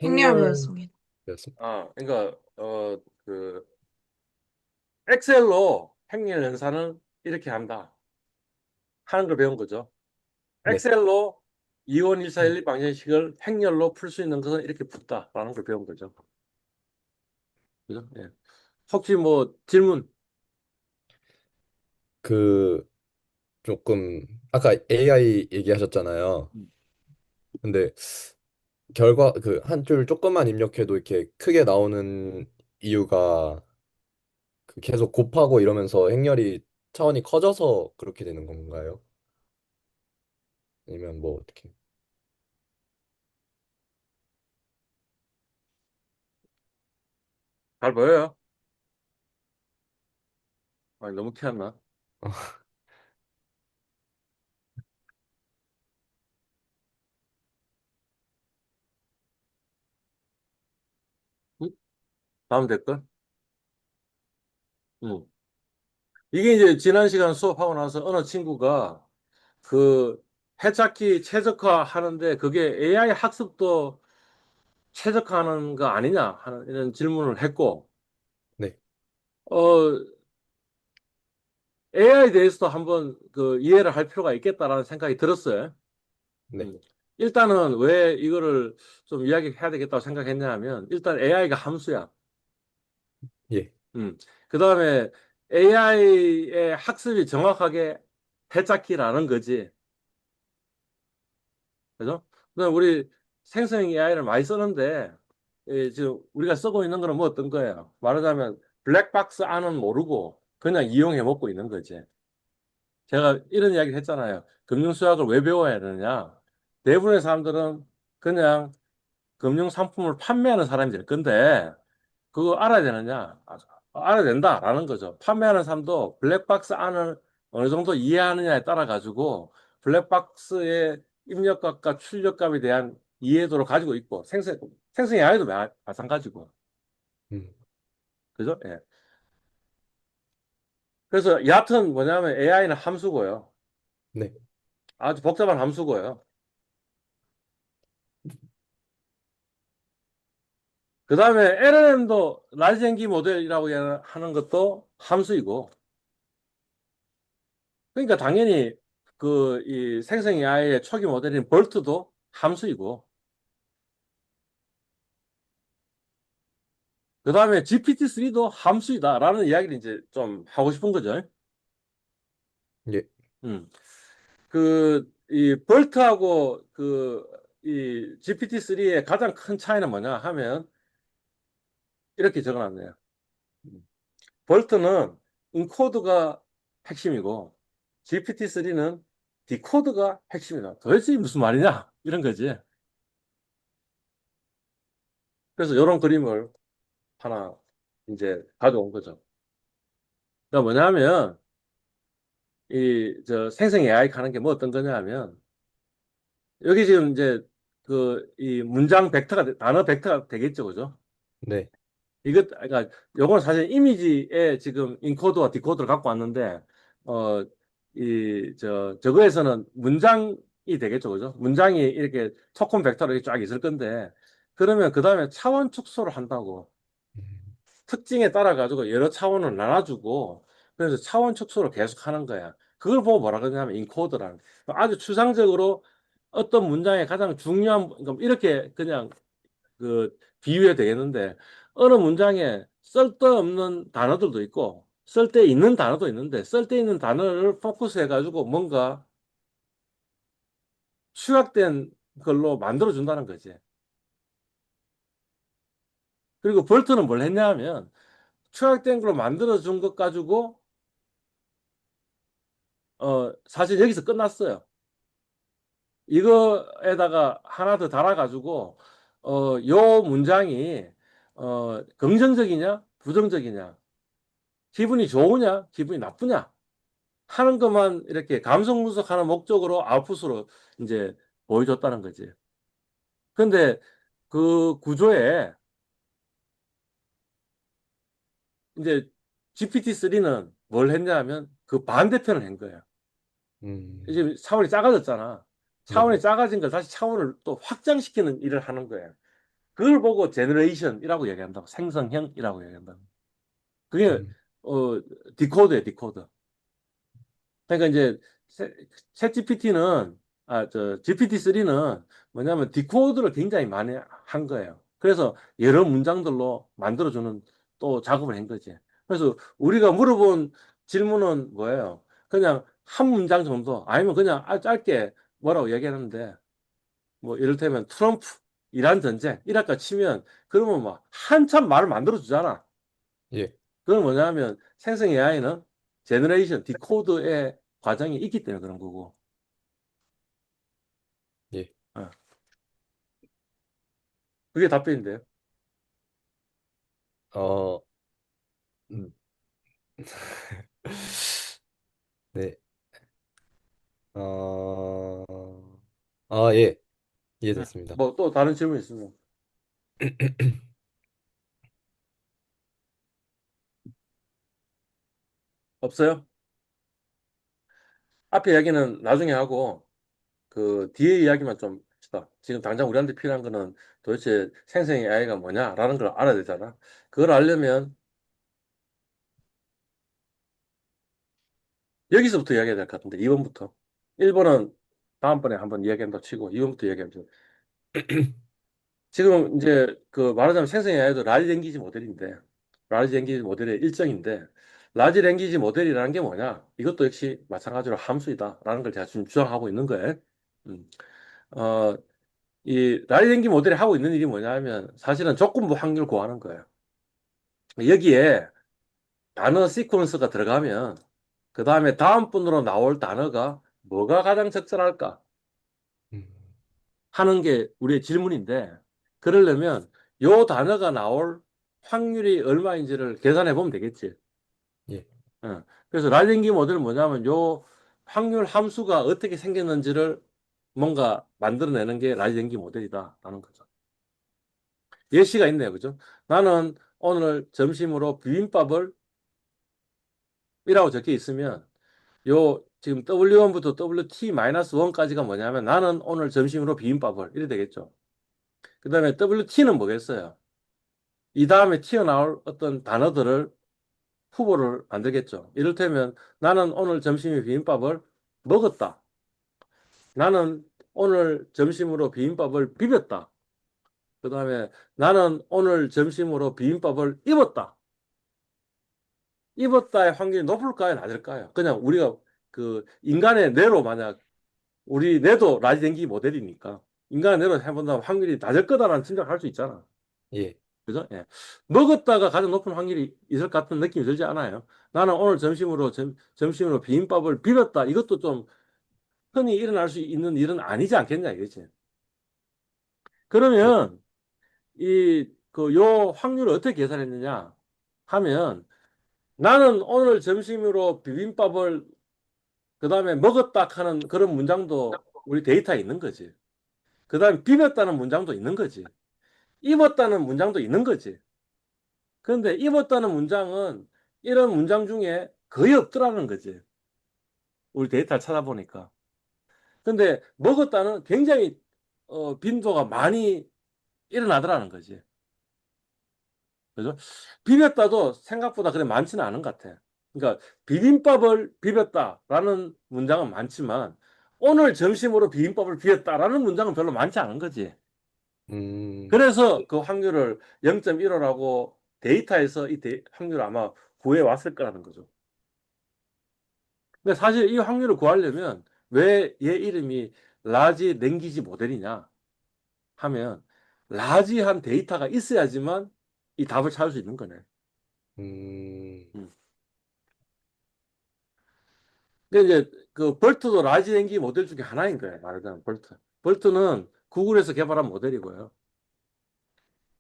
행렬 행렬이었습니다. 배웠습니다. 그러니까 그 엑셀로 행렬 연산은 이렇게 한다 하는 걸 배운 거죠. 네. 엑셀로 2원 1, 4, 1, 2 방정식을 행렬로 풀 수 있는 것은 이렇게 푼다라는 걸 배운 거죠. 그죠? 예. 혹시 뭐 질문? 그 조금 아까 AI 얘기하셨잖아요. 음. 근데 결과 그 한 줄 조금만 입력해도 이렇게 크게 나오는 이유가 그 계속 곱하고 이러면서 행렬이 차원이 커져서 그렇게 되는 건가요? 아니면 뭐 어떻게? 잘 보여요? 아니, 너무 티났나? 응? 다음 댓글? 응. 이게 이제 지난 시간 수업하고 나서 어느 친구가 그 해찾기 최적화 하는데 그게 AI 학습도 최적화하는 거 아니냐 하는 이런 질문을 했고, 네. AI에 대해서도 한번 그 이해를 할 필요가 있겠다라는 생각이 들었어요. 네. 음. 일단은 왜 이거를 좀 이야기해야 되겠다고 생각했냐 하면, 일단 AI가 함수야. 예. 그 다음에 AI의 학습이 정확하게 해찾기라는 거지. 그죠? 그다음 우리 생성 AI를 많이 쓰는데, 지금 우리가 쓰고 있는 거는 뭐 어떤 거예요? 말하자면 블랙박스 안은 모르고 그냥 이용해 먹고 있는 거지. 제가 이런 이야기를 했잖아요. 금융수학을 왜 배워야 되느냐? 대부분의 사람들은 그냥 금융 상품을 판매하는 사람이 될 건데, 그거 알아야 되느냐? 알아야 된다라는 거죠. 판매하는 사람도 블랙박스 안을 어느 정도 이해하느냐에 따라 가지고 블랙박스의 입력값과 출력값에 대한 이해도를 가지고 있고 생성 AI도 마찬가지고. 음. 그죠? 예. 그래서 여하튼 뭐냐면 AI는 함수고요. 네. 아주 복잡한 함수고요. 그 다음에 LLM도 라지 랭귀 모델이라고 하는 것도 함수이고, 그러니까 당연히 그 이 생성 AI의 초기 모델인 벌트도 함수이고, 그 다음에 GPT-3도 함수이다라는 이야기를 이제 좀 하고 싶은 거죠. 예. 음. 이 벌트하고 이 GPT-3의 가장 큰 차이는 뭐냐 하면 이렇게 적어놨네요. 벌트는 인코드가 핵심이고 GPT-3는 디코드가 핵심이다. 도대체 무슨 말이냐? 이런 거지. 그래서 이런 그림을 하나 이제 가져온 거죠. 그러니까 뭐냐면 이 저 생성 AI 하는 게 뭐 어떤 거냐면 여기 지금 이제 이 문장 벡터가 단어 벡터가 되겠죠, 그죠? 네. 그러니까 요거는 사실 이미지에 지금 인코드와 디코드를 갖고 왔는데 저거에서는 문장이 되겠죠, 그죠? 문장이 이렇게 토큰 벡터로 이렇게 쫙 있을 건데 그러면 그 다음에 차원 축소를 한다고. 음. 특징에 따라 가지고 여러 차원을 나눠주고 그래서 차원 축소를 계속 하는 거야. 그걸 보고 뭐라 그러냐면 인코더라는 아주 추상적으로 어떤 문장의 가장 중요한 그러니까 이렇게 그냥 비유해 되겠는데 어느 문장에 쓸데없는 단어들도 있고 쓸데 있는 단어도 있는데 쓸데 있는 단어를 포커스해 가지고 뭔가 축약된 걸로 만들어 준다는 거지. 그리고 벌트는 뭘 했냐 하면 축약된 걸로 만들어 준 것 가지고 사실 여기서 끝났어요. 이거에다가 하나 더 달아가지고, 요 문장이, 긍정적이냐, 부정적이냐, 기분이 좋으냐, 기분이 나쁘냐, 하는 것만 이렇게 감성 분석하는 목적으로 아웃풋으로 이제 보여줬다는 거지. 근데 그 구조에 이제 GPT-3는 뭘 했냐 하면 그 반대편을 한 거예요. 음, 지금 차원이 작아졌잖아. 차원이 네네. 작아진 걸 다시 차원을 또 확장시키는 일을 하는 거예요. 그걸 보고 제너레이션이라고 얘기한다고. 생성형이라고 얘기한다고. 그게 음, 어 디코드예요, 디코드. 그러니까 이제 챗 GPT는 저 GPT-3는 뭐냐면 디코드를 굉장히 많이 한 거예요. 그래서 여러 문장들로 만들어주는 또 작업을 한 거지. 그래서 우리가 물어본 질문은 뭐예요? 그냥 한 문장 정도 아니면 그냥 짧게 뭐라고 얘기하는데 뭐 이를테면 트럼프 이란 전쟁 이랄까 치면 그러면 막 한참 말을 만들어 주잖아. 예, 그건 뭐냐면 생성 AI는 제너레이션 디코드의 과정이 있기 때문에 그런 거고. 예. 어, 그게 답변인데요. 어, 음. 네. 어, 예. 이해됐습니다. 뭐 또 다른 질문 있으면 없어요? 앞에 이야기는 나중에 하고 그 뒤에 이야기만 좀 합시다. 지금 당장 우리한테 필요한 거는 도대체 생성 AI가 뭐냐라는 걸 알아야 되잖아. 그걸 알려면 여기서부터 이야기해야 될 것 같은데 2번부터. 1번은 다음번에 한번 이야기한다고 치고 2번부터 이야기하면 지금 이제 그 말하자면 생성 AI도 라지 랭귀지 모델인데 라지 랭귀지 모델의 일정인데 라지 랭귀지 모델이라는 게 뭐냐? 이것도 역시 마찬가지로 함수이다라는 걸 제가 지금 주장하고 있는 거예요. 음. 어, 이 라지 랭귀지 모델이 하고 있는 일이 뭐냐면 사실은 조건부 확률 구하는 거예요. 여기에 단어 시퀀스가 들어가면 그 다음에 다음 분으로 나올 단어가 뭐가 가장 적절할까 음, 하는 게 우리의 질문인데 그러려면 요 단어가 나올 확률이 얼마인지를 계산해 보면 되겠지. 예, 어. 그래서 랄링기 모델은 뭐냐면 요 확률 함수가 어떻게 생겼는지를 뭔가 만들어내는 게 랄링기 모델이다라는 거죠. 예시가 있네요. 그죠? 나는 오늘 점심으로 비빔밥을 이라고 적혀 있으면 요 지금 W1부터 WT-1까지가 뭐냐면 나는 오늘 점심으로 비빔밥을 이래 되겠죠. 그 다음에 WT는 뭐겠어요? 이 다음에 튀어나올 어떤 단어들을 후보를 만들겠죠. 이를테면 나는 오늘 점심에 비빔밥을 먹었다. 나는 오늘 점심으로 비빔밥을 비볐다. 그 다음에 나는 오늘 점심으로 비빔밥을 입었다. 입었다의 확률이 높을까요? 낮을까요? 그냥 우리가 그 인간의 뇌로 만약 우리 뇌도 라지랭귀 모델이니까 인간의 뇌로 해본다면 확률이 낮을 거다라는 짐작을 할 수 있잖아. 예. 그죠? 예. 먹었다가 가장 높은 확률이 있을 것 같은 느낌이 들지 않아요? 나는 오늘 점심으로 비빔밥을 비볐다. 이것도 좀 흔히 일어날 수 있는 일은 아니지 않겠냐, 이거지. 예. 그러면 요 확률을 어떻게 계산했느냐 하면 나는 오늘 점심으로 비빔밥을 그 다음에 먹었다 하는 그런 문장도 우리 데이터에 있는 거지. 그 다음에 비볐다는 문장도 있는 거지. 입었다는 문장도 있는 거지. 그런데 입었다는 문장은 이런 문장 중에 거의 없더라는 거지. 우리 데이터를 찾아보니까. 근데 먹었다는 굉장히 빈도가 많이 일어나더라는 거지. 그죠? 비볐다도 생각보다 그래 많지는 않은 것 같아. 그러니까 비빔밥을 비볐다라는 문장은 많지만 오늘 점심으로 비빔밥을 비웠다라는 문장은 별로 많지 않은 거지. 음, 그래서 그 확률을 0.15라고 데이터에서 확률을 아마 구해 왔을 거라는 거죠. 근데 사실 이 확률을 구하려면 왜 얘 이름이 라지 랭귀지 모델이냐 하면 라지한 데이터가 있어야지만 이 답을 찾을 수 있는 거네. 음, 음. 근데 이제 그 벌트도 라지 랭귀지 모델 중에 하나인 거예요. 말하자면 벌트. 벌트는 구글에서 개발한 모델이고요.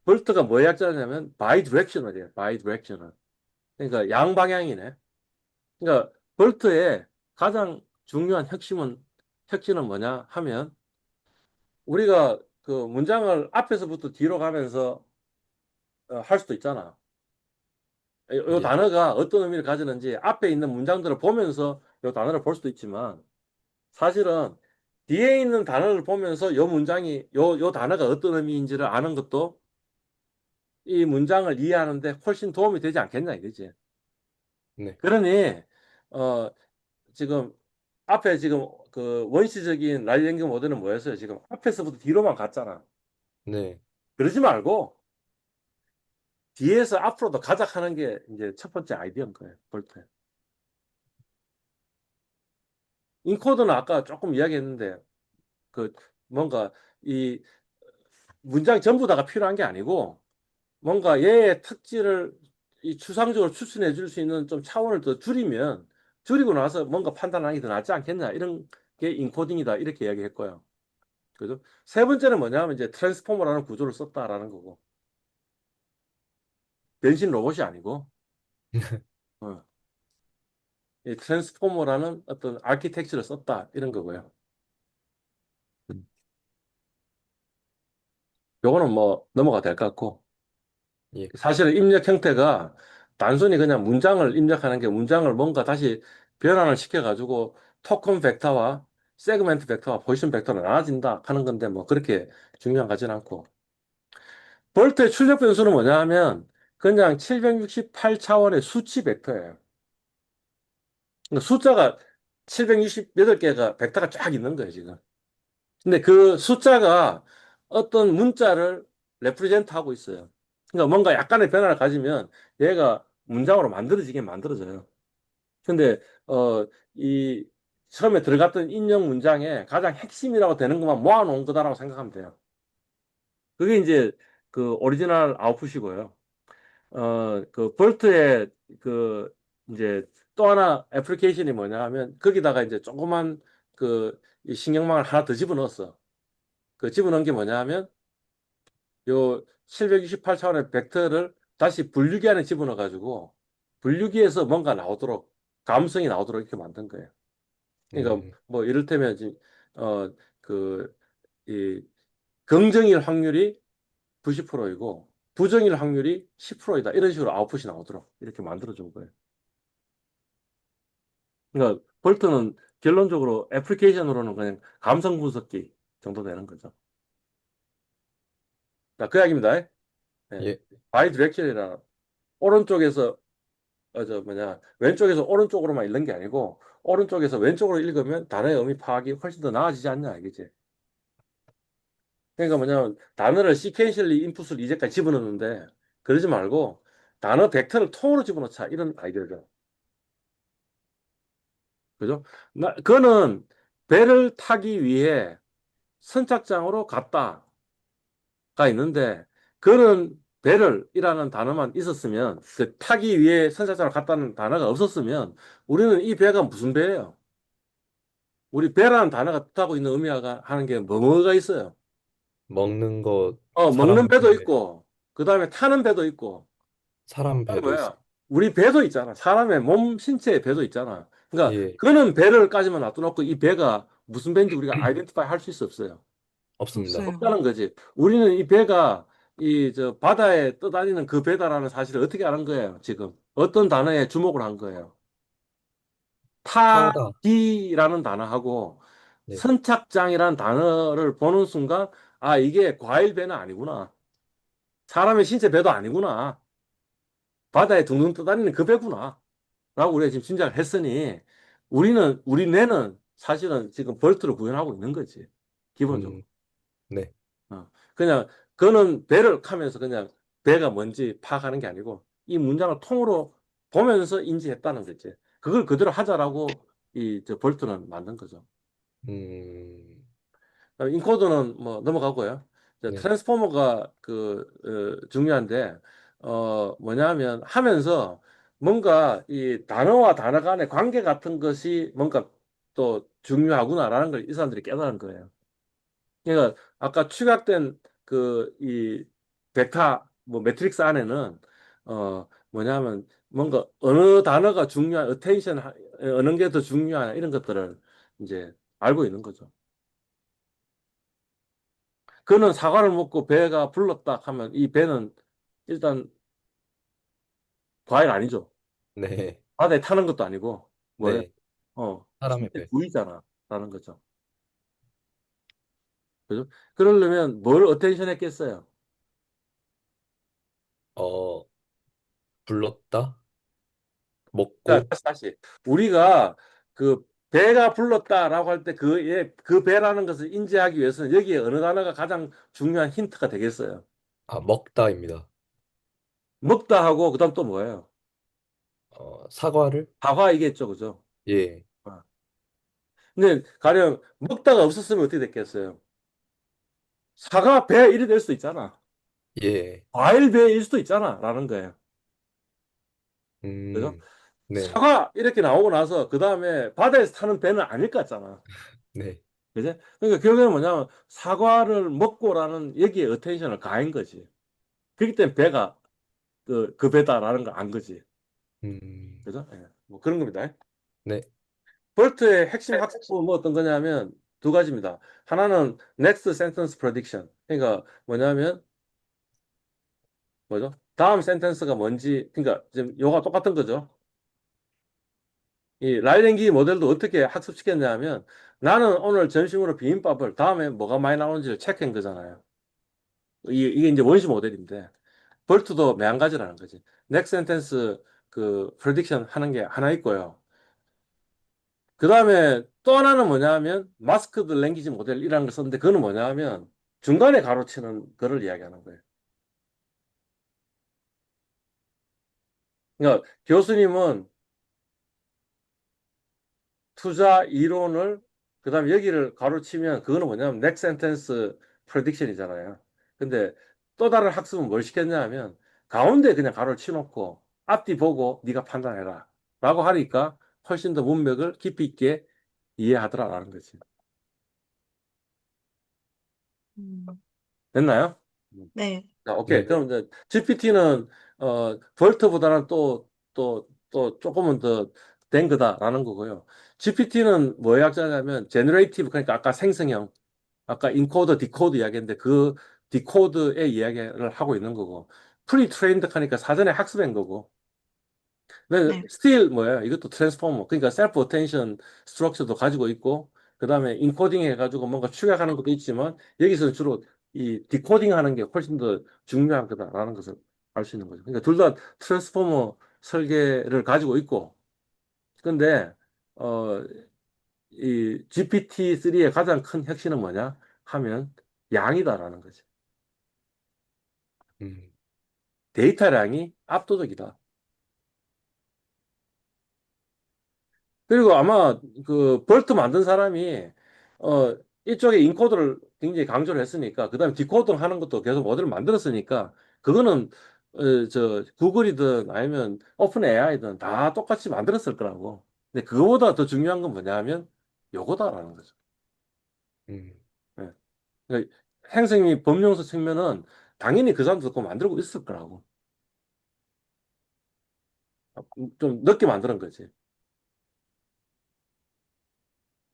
벌트가 뭐의 약자냐면 바이디렉셔널이에요. 바이디렉셔널. 그러니까 양방향이네. 그러니까 볼트의 가장 중요한 혁신은 뭐냐 하면 우리가 그 문장을 앞에서부터 뒤로 가면서 할 수도 있잖아. 요 예. 단어가 어떤 의미를 가지는지 앞에 있는 문장들을 보면서 요 단어를 볼 수도 있지만 사실은 뒤에 있는 단어를 보면서 요 문장이 요 단어가 어떤 의미인지를 아는 것도 이 문장을 이해하는데 훨씬 도움이 되지 않겠냐 이거지. 네. 그러니 어 지금 앞에 지금 그 원시적인 라이랭귀 모델은 뭐였어요? 지금 앞에서부터 뒤로만 갔잖아. 네. 그러지 말고 뒤에서 앞으로 더 가자 하는 게 이제 첫 번째 아이디어인 거예요. 볼 때. 인코드는 아까 조금 이야기했는데 그 뭔가 이 문장 전부 다가 필요한 게 아니고 뭔가 얘의 특질을 이 추상적으로 추천해 줄 수 있는 좀 차원을 더 줄이고 나서 뭔가 판단하는 게 더 낫지 않겠냐 이런 게 인코딩이다 이렇게 이야기했고요. 그죠? 세 번째는 뭐냐면 이제 트랜스포머라는 구조를 썼다라는 거고 변신 로봇이 아니고 어, 이 트랜스포머라는 어떤 아키텍처를 썼다 이런 거고요. 요거는 뭐 넘어가 될 것 같고 예. 사실은 입력 형태가 단순히 그냥 문장을 입력하는 게 문장을 뭔가 다시 변환을 시켜가지고 토큰 벡터와 세그멘트 벡터와 포지션 벡터로 나눠진다 하는 건데 뭐 그렇게 중요한 것 같지는 않고 볼트의 출력 변수는 뭐냐 하면 그냥 768차원의 수치 벡터예요. 그러니까 숫자가 768개가 벡터가 쫙 있는 거예요 지금. 근데 그 숫자가 어떤 문자를 레프리젠트 하고 있어요. 그러니까 뭔가 약간의 변화를 가지면 얘가 문장으로 만들어지긴 만들어져요. 근데 이 처음에 들어갔던 인용 문장의 가장 핵심이라고 되는 것만 모아놓은 거다라고 생각하면 돼요. 그게 이제 그 오리지널 아웃풋이고요. 그 볼트의 그 이제 또 하나 애플리케이션이 뭐냐 하면 거기다가 이제 조그만 그이 신경망을 하나 더 집어넣었어. 그 집어넣은 게 뭐냐 하면 요 728차원의 벡터를 다시 분류기 안에 집어넣어가지고 분류기에서 뭔가 나오도록 감성이 나오도록 이렇게 만든 거예요. 그러니까 음. 뭐 이를테면 지금 그 이 긍정일 확률이 90%이고 부정일 확률이 10%이다. 이런 식으로 아웃풋이 나오도록 이렇게 만들어 준 거예요. 그러니까 볼트는 결론적으로 애플리케이션으로는 그냥 감성 분석기 정도 되는 거죠. 자, 그 이야기입니다. 예. 예. 바이 디렉션이라 오른쪽에서 저 뭐냐 왼쪽에서 오른쪽으로만 읽는 게 아니고 오른쪽에서 왼쪽으로 읽으면 단어의 의미 파악이 훨씬 더 나아지지 않냐 알겠지? 그러니까 뭐냐면 단어를 시퀀셜리 인풋을 이제까지 집어넣는데 그러지 말고 단어 벡터를 통으로 집어넣자 이런 아이디어죠. 그죠? 그거는 배를 타기 위해 선착장으로 갔다가 있는데 그는 배를이라는 단어만 있었으면 그 타기 위해 선착장으로 갔다는 단어가 없었으면 우리는 이 배가 무슨 배예요? 우리 배라는 단어가 뜻하고 있는 의미가 하는 게 뭐가 있어요? 먹는 것, 먹는 사람 배도 배, 있고 그 다음에 타는 배도 있고 사람 그다음에 배도 있어. 뭐야? 우리 배도 있잖아. 사람의 몸 신체의 배도 있잖아. 그러니까 예. 그는 배를까지만 놔둬놓고 이 배가 무슨 배인지 우리가 아이덴티파이 할 수 있어 없어요? 없습니다. 없어요. 없다는 거지. 우리는 이 배가 이 저 바다에 떠다니는 그 배다라는 사실을 어떻게 아는 거예요? 지금 어떤 단어에 주목을 한 거예요? 타다. 타기라는 단어하고 네. 선착장이라는 단어를 보는 순간 아 이게 과일 배는 아니구나. 사람의 신체 배도 아니구나. 바다에 둥둥 떠다니는 그 배구나. 라고 우리가 지금 짐작을 했으니 우리 뇌는 사실은 지금 벌트를 구현하고 있는 거지. 기본적으로. 음. 네. 그냥 그는 배를 하면서 그냥 배가 뭔지 파악하는 게 아니고 이 문장을 통으로 보면서 인지했다는 거지. 그걸 그대로 하자라고 이 저 볼트는 만든 거죠. 음. 인코드는 뭐 넘어가고요. 네. 트랜스포머가 중요한데 뭐냐면 하면서 뭔가 이 단어와 단어 간의 관계 같은 것이 뭔가 또 중요하구나라는 걸 이 사람들이 깨달은 거예요. 그러니까 아까 축약된 그 이 벡터 뭐 매트릭스 안에는 뭐냐면 뭔가 어느 단어가 중요한 어텐션 어느 게 더 중요한 이런 것들을 이제 알고 있는 거죠. 그는 사과를 먹고 배가 불렀다 하면 이 배는 일단 과일 아니죠. 네. 바다에 타는 것도 아니고 뭐예요? 네. 사람의 실제 배. 구이잖아. 라는 거죠. 그죠? 그러려면 뭘 어텐션 했겠어요? 어, 불렀다? 그러니까 먹고? 다시 우리가 그 배가 불렀다라고 할 때 그 배라는 것을 인지하기 위해서는 여기에 어느 단어가 가장 중요한 힌트가 되겠어요. 아, 먹다입니다. 먹다 하고 그다음 또 뭐예요? 사과를? 사과이겠죠, 그죠? 예. 아. 근데 가령 먹다가 없었으면 어떻게 됐겠어요? 사과 배 이리 될 수도 있잖아. 예. 과일 배일 수도 있잖아. 라는 거예요. 그죠? 음, 네. 사과 이렇게 나오고 나서 그 다음에 바다에서 타는 배는 아닐 것 같잖아. 네. 그죠? 그러니까 결국에는 뭐냐면 사과를 먹고라는 여기에 어텐션을 가한 거지. 그렇기 때문에 배가 그 배다라는 걸 안 거지. 음, 그죠? 예. 뭐 그런 겁니다. 네. 볼트의 핵심 학습은 뭐 어떤 거냐면 두 가지입니다. 하나는 next sentence prediction. 그러니까 뭐냐면 뭐죠? 다음 센텐스가 뭔지, 그러니까 지금 요가 똑같은 거죠. 이 라이랭귀 모델도 어떻게 학습시켰냐면 나는 오늘 점심으로 비빔밥을 다음에 뭐가 많이 나오는지를 체크한 거잖아요. 이게 이제 원시 모델인데 벌트도 매한가지라는 거지. 넥스트 센텐스 그 프레딕션 하는 게 하나 있고요. 그 다음에 또 하나는 뭐냐면 마스크드 랭귀지 모델이라는 걸 썼는데 그거는 뭐냐면 중간에 가로치는 거를 이야기하는 거예요. 그러니까 교수님은 투자 이론을 그다음에 여기를 가로치면 그거는 뭐냐면 next sentence prediction이잖아요. 근데 또 다른 학습은 뭘 시켰냐 하면 가운데 그냥 가로를 치놓고 앞뒤 보고 네가 판단해라 라고 하니까 훨씬 더 문맥을 깊이 있게 이해하더라라는 거지. 음, 됐나요? 네. 자, 오케이. 네. 그럼 이제 GPT는 벌트보다는 또 조금은 더 된 거다라는 거고요. GPT는 뭐의 약자냐면 제너레이티브 그러니까 아까 생성형, 아까 인코더, 디코드 이야기했는데 그 디코드의 이야기를 하고 있는 거고 프리 트레인드 하니까 사전에 학습한 거고 네. 스틸 뭐야? 이것도 트랜스포머. 그러니까 셀프 어텐션 스트럭처도 가지고 있고 그다음에 인코딩 해가지고 뭔가 축약하는 것도 있지만 여기서는 주로 이 디코딩 하는 게 훨씬 더 중요한 거다라는 것을 알 수 있는 거죠. 그러니까 둘 다 트랜스포머 설계를 가지고 있고 근데 어, 이 GPT-3의 가장 큰 혁신은 뭐냐 하면 양이다라는 거지. 음, 데이터량이 압도적이다. 그리고 아마 그 볼트 만든 사람이 이쪽에 인코더를 굉장히 강조를 했으니까 그다음에 디코딩 하는 것도 계속 모델을 만들었으니까 그거는 저 구글이든 아니면 오픈 AI든 다 똑같이 만들었을 거라고. 근데 그거보다 더 중요한 건 뭐냐면 요거다라는 거죠. 음, 예. 그러니까 행정이 법령서 측면은 당연히 그 사람도 그거 만들고 있을 거라고. 좀 늦게 만드는 거지.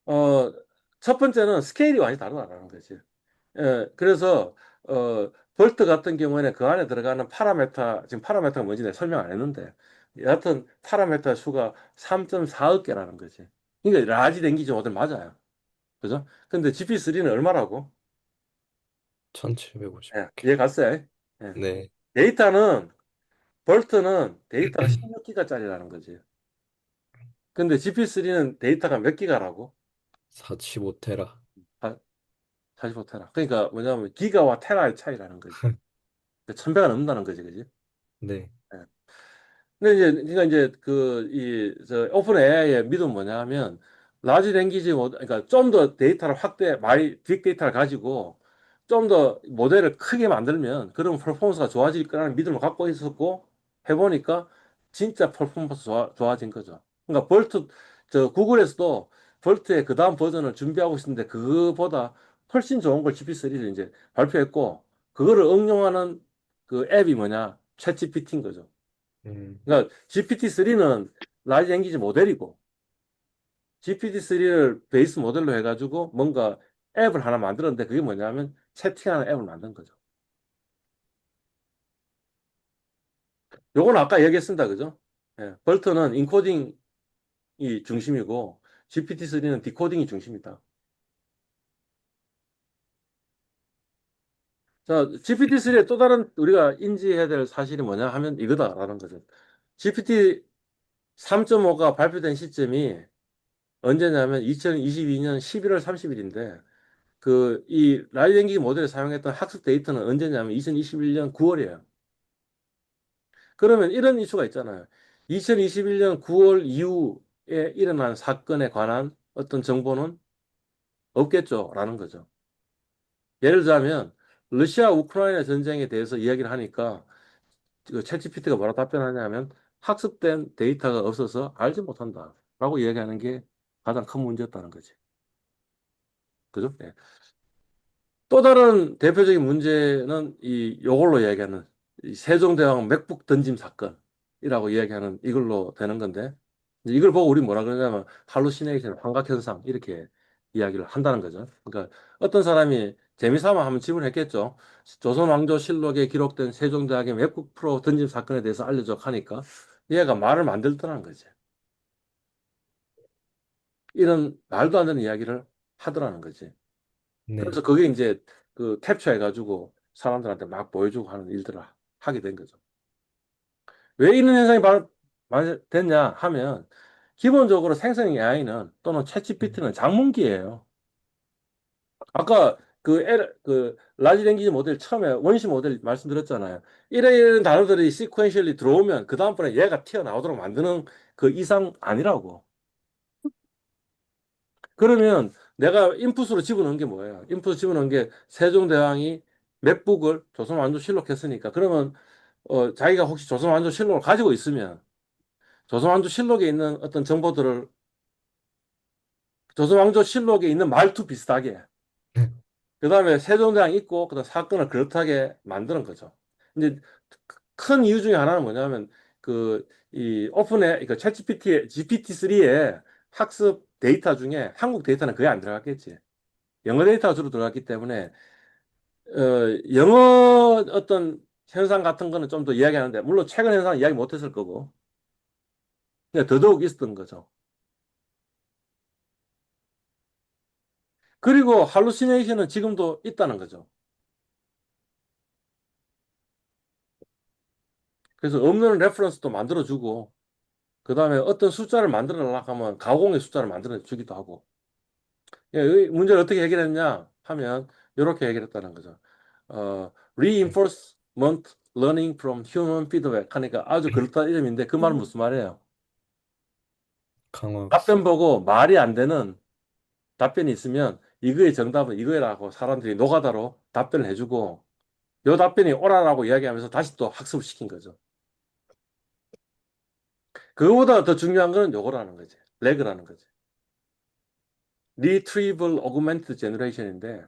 어, 첫 번째는 스케일이 완전히 다르다라는 거지. 그래서 볼트 같은 경우에는 그 안에 들어가는 파라메타 지금 파라메타가 뭔지 내가 설명 안 했는데 여하튼 파라메타 수가 3.4억 개라는 거지. 그러니까 라지 랭귀지 모델 맞아요. 그죠? 근데 GP3는 얼마라고? 1750개. 이해 갔어요? 예. 네. 데이터는 볼트는 데이터가 16기가짜리라는 거지. 근데 GP3는 데이터가 몇 기가라고? 45테라. 45테라. 그러니까 뭐냐면 기가와 테라의 차이라는 거지. 1000배가 넘는다는 거지, 그지? 네. 예. 근데 이제 그러니까 이제 저 오픈 AI의 믿음 뭐냐면 라지 랭귀지 그러니까 좀 더 데이터를 많이 빅데이터를 가지고 좀 더 모델을 크게 만들면 그런 퍼포먼스가 좋아질 거라는 믿음을 갖고 있었고 해보니까 진짜 퍼포먼스 좋아진 거죠. 그러니까 저 구글에서도 볼트의 그 다음 버전을 준비하고 있는데 그거보다 훨씬 좋은 걸 GPT-3를 이제 발표했고 그거를 응용하는 그 앱이 뭐냐? 챗GPT인 거죠. 음, 그러니까 GPT-3는 라지 랭귀지 모델이고 GPT-3를 베이스 모델로 해가지고 뭔가 앱을 하나 만들었는데 그게 뭐냐면 채팅하는 앱을 만든 거죠. 요건 아까 얘기했습니다. 그죠? 예, 벌트는 인코딩이 중심이고 GPT-3는 디코딩이 중심이다. 자, GPT-3의 또 다른 우리가 인지해야 될 사실이 뭐냐 하면 이거다라는 거죠. GPT 3.5가 발표된 시점이 언제냐면 2022년 11월 30일인데 이 라이랭귀지 모델을 사용했던 학습 데이터는 언제냐면 2021년 9월이에요. 그러면 이런 이슈가 있잖아요. 2021년 9월 이후에 일어난 사건에 관한 어떤 정보는 없겠죠라는 거죠. 예를 들자면 러시아 우크라이나 전쟁에 대해서 이야기를 하니까 그 챗GPT가 뭐라 답변하냐면 학습된 데이터가 없어서 알지 못한다라고 이야기하는 게 가장 큰 문제였다는 거지. 그죠? 예. 또 다른 대표적인 문제는 요걸로 이야기하는 이 세종대왕 맥북 던짐 사건이라고 이야기하는 이걸로 되는 건데 이걸 보고 우리 뭐라 그러냐면 할루시네이션, 환각현상 이렇게 이야기를 한다는 거죠. 그러니까 어떤 사람이 재미삼아 한번 질문했겠죠. 조선왕조실록에 기록된 세종대왕의 맥북 프로 던짐 사건에 대해서 알려줘 하니까 얘가 말을 만들더라는 거지. 이런 말도 안 되는 이야기를 하더라는 거지. 네. 그래서 그게 이제 캡처해가지고 사람들한테 막 보여주고 하는 일들을 하게 된 거죠. 왜 이런 현상이 발생됐냐 하면 기본적으로 생성 AI는 또는 챗GPT는 장문기예요. 아까 그 라지 랭귀지 모델 처음에 원시 모델 말씀드렸잖아요. 이런 단어들이 시퀀셜리 들어오면 그 다음번에 얘가 튀어나오도록 만드는 그 이상 아니라고. 그러면 내가 인풋으로 집어넣은 게 뭐예요? 인풋으로 집어넣은 게 세종대왕이 맥북을 조선왕조실록 했으니까 그러면 자기가 혹시 조선왕조실록을 가지고 있으면 조선왕조실록에 있는 어떤 정보들을 조선왕조실록에 있는 말투 비슷하게 그 다음에 세종대왕 있고 그다음 사건을 그렇게 만드는 거죠. 이제 큰 이유 중에 하나는 뭐냐면 이 오픈에 그 GPT-3의 학습 데이터 중에 한국 데이터는 거의 안 들어갔겠지. 영어 데이터가 주로 들어갔기 때문에 영어 어떤 현상 같은 거는 좀 더 이야기하는데 물론 최근 현상은 이야기 못했을 거고 그냥 더더욱 있었던 거죠. 그리고 할루시네이션은 지금도 있다는 거죠. 그래서 없는 레퍼런스도 만들어주고 그 다음에 어떤 숫자를 만들어내려고 하면 가공의 숫자를 만들어주기도 하고 이 문제를 어떻게 해결했냐 하면 이렇게 해결했다는 거죠. Reinforcement Learning from Human Feedback 하니까 아주 그렇다 이름인데 그 말은 무슨 말이에요? 강화학습. 답변 보고 말이 안 되는 답변이 있으면 이거의 정답은 이거라고 사람들이 노가다로 답변을 해주고 요 답변이 옳아라고 이야기하면서 다시 또 학습을 시킨 거죠. 그거보다 더 중요한 거는 요거라는 거지. 레그라는 거지. Retrieval Augmented Generation인데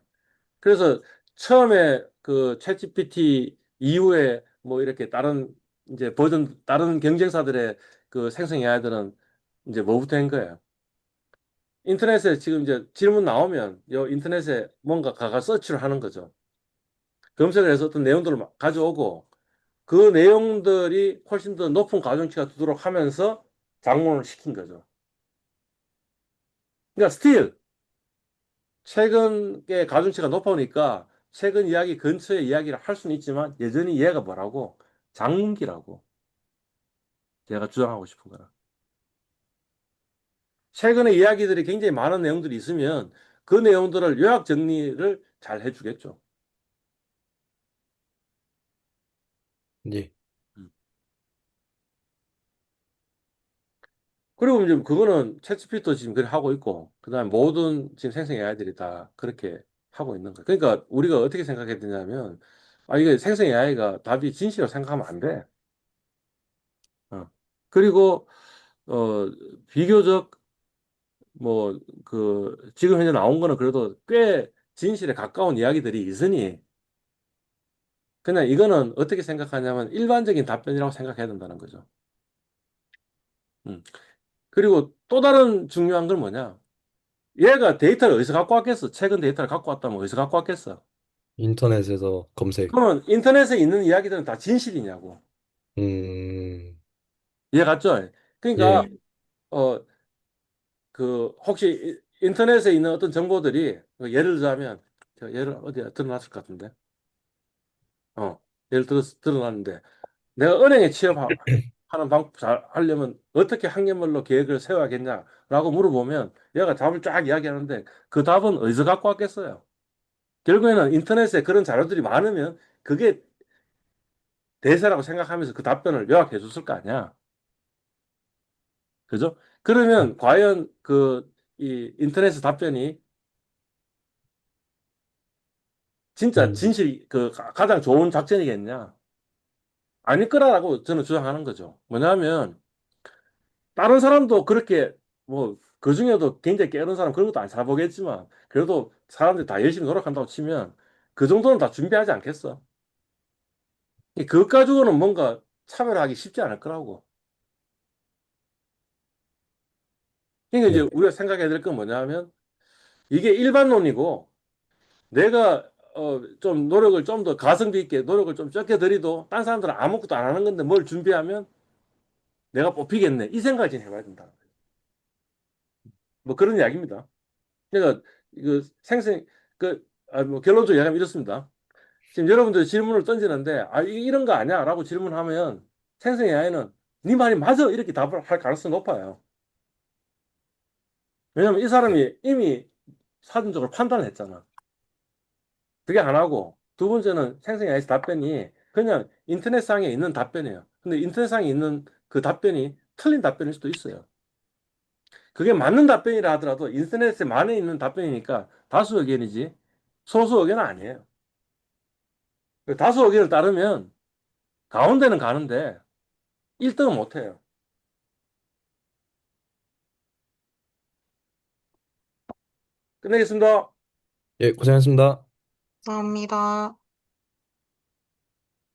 그래서 처음에 그 챗GPT 이후에 뭐 이렇게 다른 이제 버전 다른 경쟁사들의 그 생성 AI들은 이제 뭐부터 한 거예요? 인터넷에 지금 이제 질문 나오면 요 인터넷에 뭔가 가가 서치를 하는 거죠. 검색을 해서 어떤 내용들을 가져오고 그 내용들이 훨씬 더 높은 가중치가 두도록 하면서 장문을 시킨 거죠. 그러니까 스틸 최근의 가중치가 높으니까 최근 이야기 근처의 이야기를 할 수는 있지만 여전히 얘가 뭐라고 장문기라고 제가 주장하고 싶은 거라. 최근의 이야기들이 굉장히 많은 내용들이 있으면 그 내용들을 요약 정리를 잘 해주겠죠. 예. 음. 그리고 이제 그거는 챗GPT도 지금 그렇게 하고 있고, 그다음에 모든 지금 생성 AI들이 다 그렇게 하고 있는 거예요. 그러니까 우리가 어떻게 생각해야 되냐면, 이게 생성 AI가 답이 진실이라고 생각하면 안 돼. 어. 그리고 어 비교적 뭐 지금 현재 나온 거는 그래도 꽤 진실에 가까운 이야기들이 있으니 그냥 이거는 어떻게 생각하냐면 일반적인 답변이라고 생각해야 된다는 거죠. 음. 그리고 또 다른 중요한 건 뭐냐? 얘가 데이터를 어디서 갖고 왔겠어? 최근 데이터를 갖고 왔다면 어디서 갖고 왔겠어? 인터넷에서 검색. 그러면 인터넷에 있는 이야기들은 다 진실이냐고. 음, 이해 갔죠? 그러니까 예, 어 혹시 인터넷에 있는 어떤 정보들이 예를 들자면 저 예를 어디에 드러났을 것 같은데 예를 들어 드러났는데 내가 은행에 취업하는 방법 잘 하려면 어떻게 학년별로 계획을 세워야겠냐라고 물어보면 얘가 답을 쫙 이야기하는데 그 답은 어디서 갖고 왔겠어요? 결국에는 인터넷에 그런 자료들이 많으면 그게 대세라고 생각하면서 그 답변을 요약해 줬을 거 아니야. 그죠? 그러면 과연 이 인터넷 답변이 진짜 음, 진실 가장 좋은 작전이겠냐? 아닐 거라고 저는 주장하는 거죠. 뭐냐면 다른 사람도 그렇게 뭐 그중에도 굉장히 깨어른 사람 그런 것도 안 사보겠지만 그래도 사람들이 다 열심히 노력한다고 치면 그 정도는 다 준비하지 않겠어? 그것 가지고는 뭔가 차별하기 쉽지 않을 거라고. 그러니까 이제 네, 우리가 생각해야 될 건 뭐냐면 이게 일반론이고 내가 좀 노력을 좀 더 가성비 있게 노력을 좀 적게 들이도 딴 사람들은 아무것도 안 하는 건데 뭘 준비하면 내가 뽑히겠네. 이 생각을 좀 해봐야 된다. 뭐 그런 이야기입니다. 그러니까 이거 뭐 결론적으로 이야기하면 이렇습니다. 지금 여러분들 질문을 던지는데 이런 거 아니야? 라고 질문하면 생성 AI는 네 말이 맞아 이렇게 답을 할 가능성이 높아요. 왜냐면 이 사람이 이미 사전적으로 판단을 했잖아. 그게 하나고 두 번째는 생성 AI 답변이 그냥 인터넷상에 있는 답변이에요. 근데 인터넷상에 있는 그 답변이 틀린 답변일 수도 있어요. 그게 맞는 답변이라 하더라도 인터넷에 많이 있는 답변이니까 다수 의견이지 소수 의견은 아니에요. 그 다수 의견을 따르면 가운데는 가는데 1등은 못해요. 끝내겠습니다. 예, 고생하셨습니다. 감사합니다.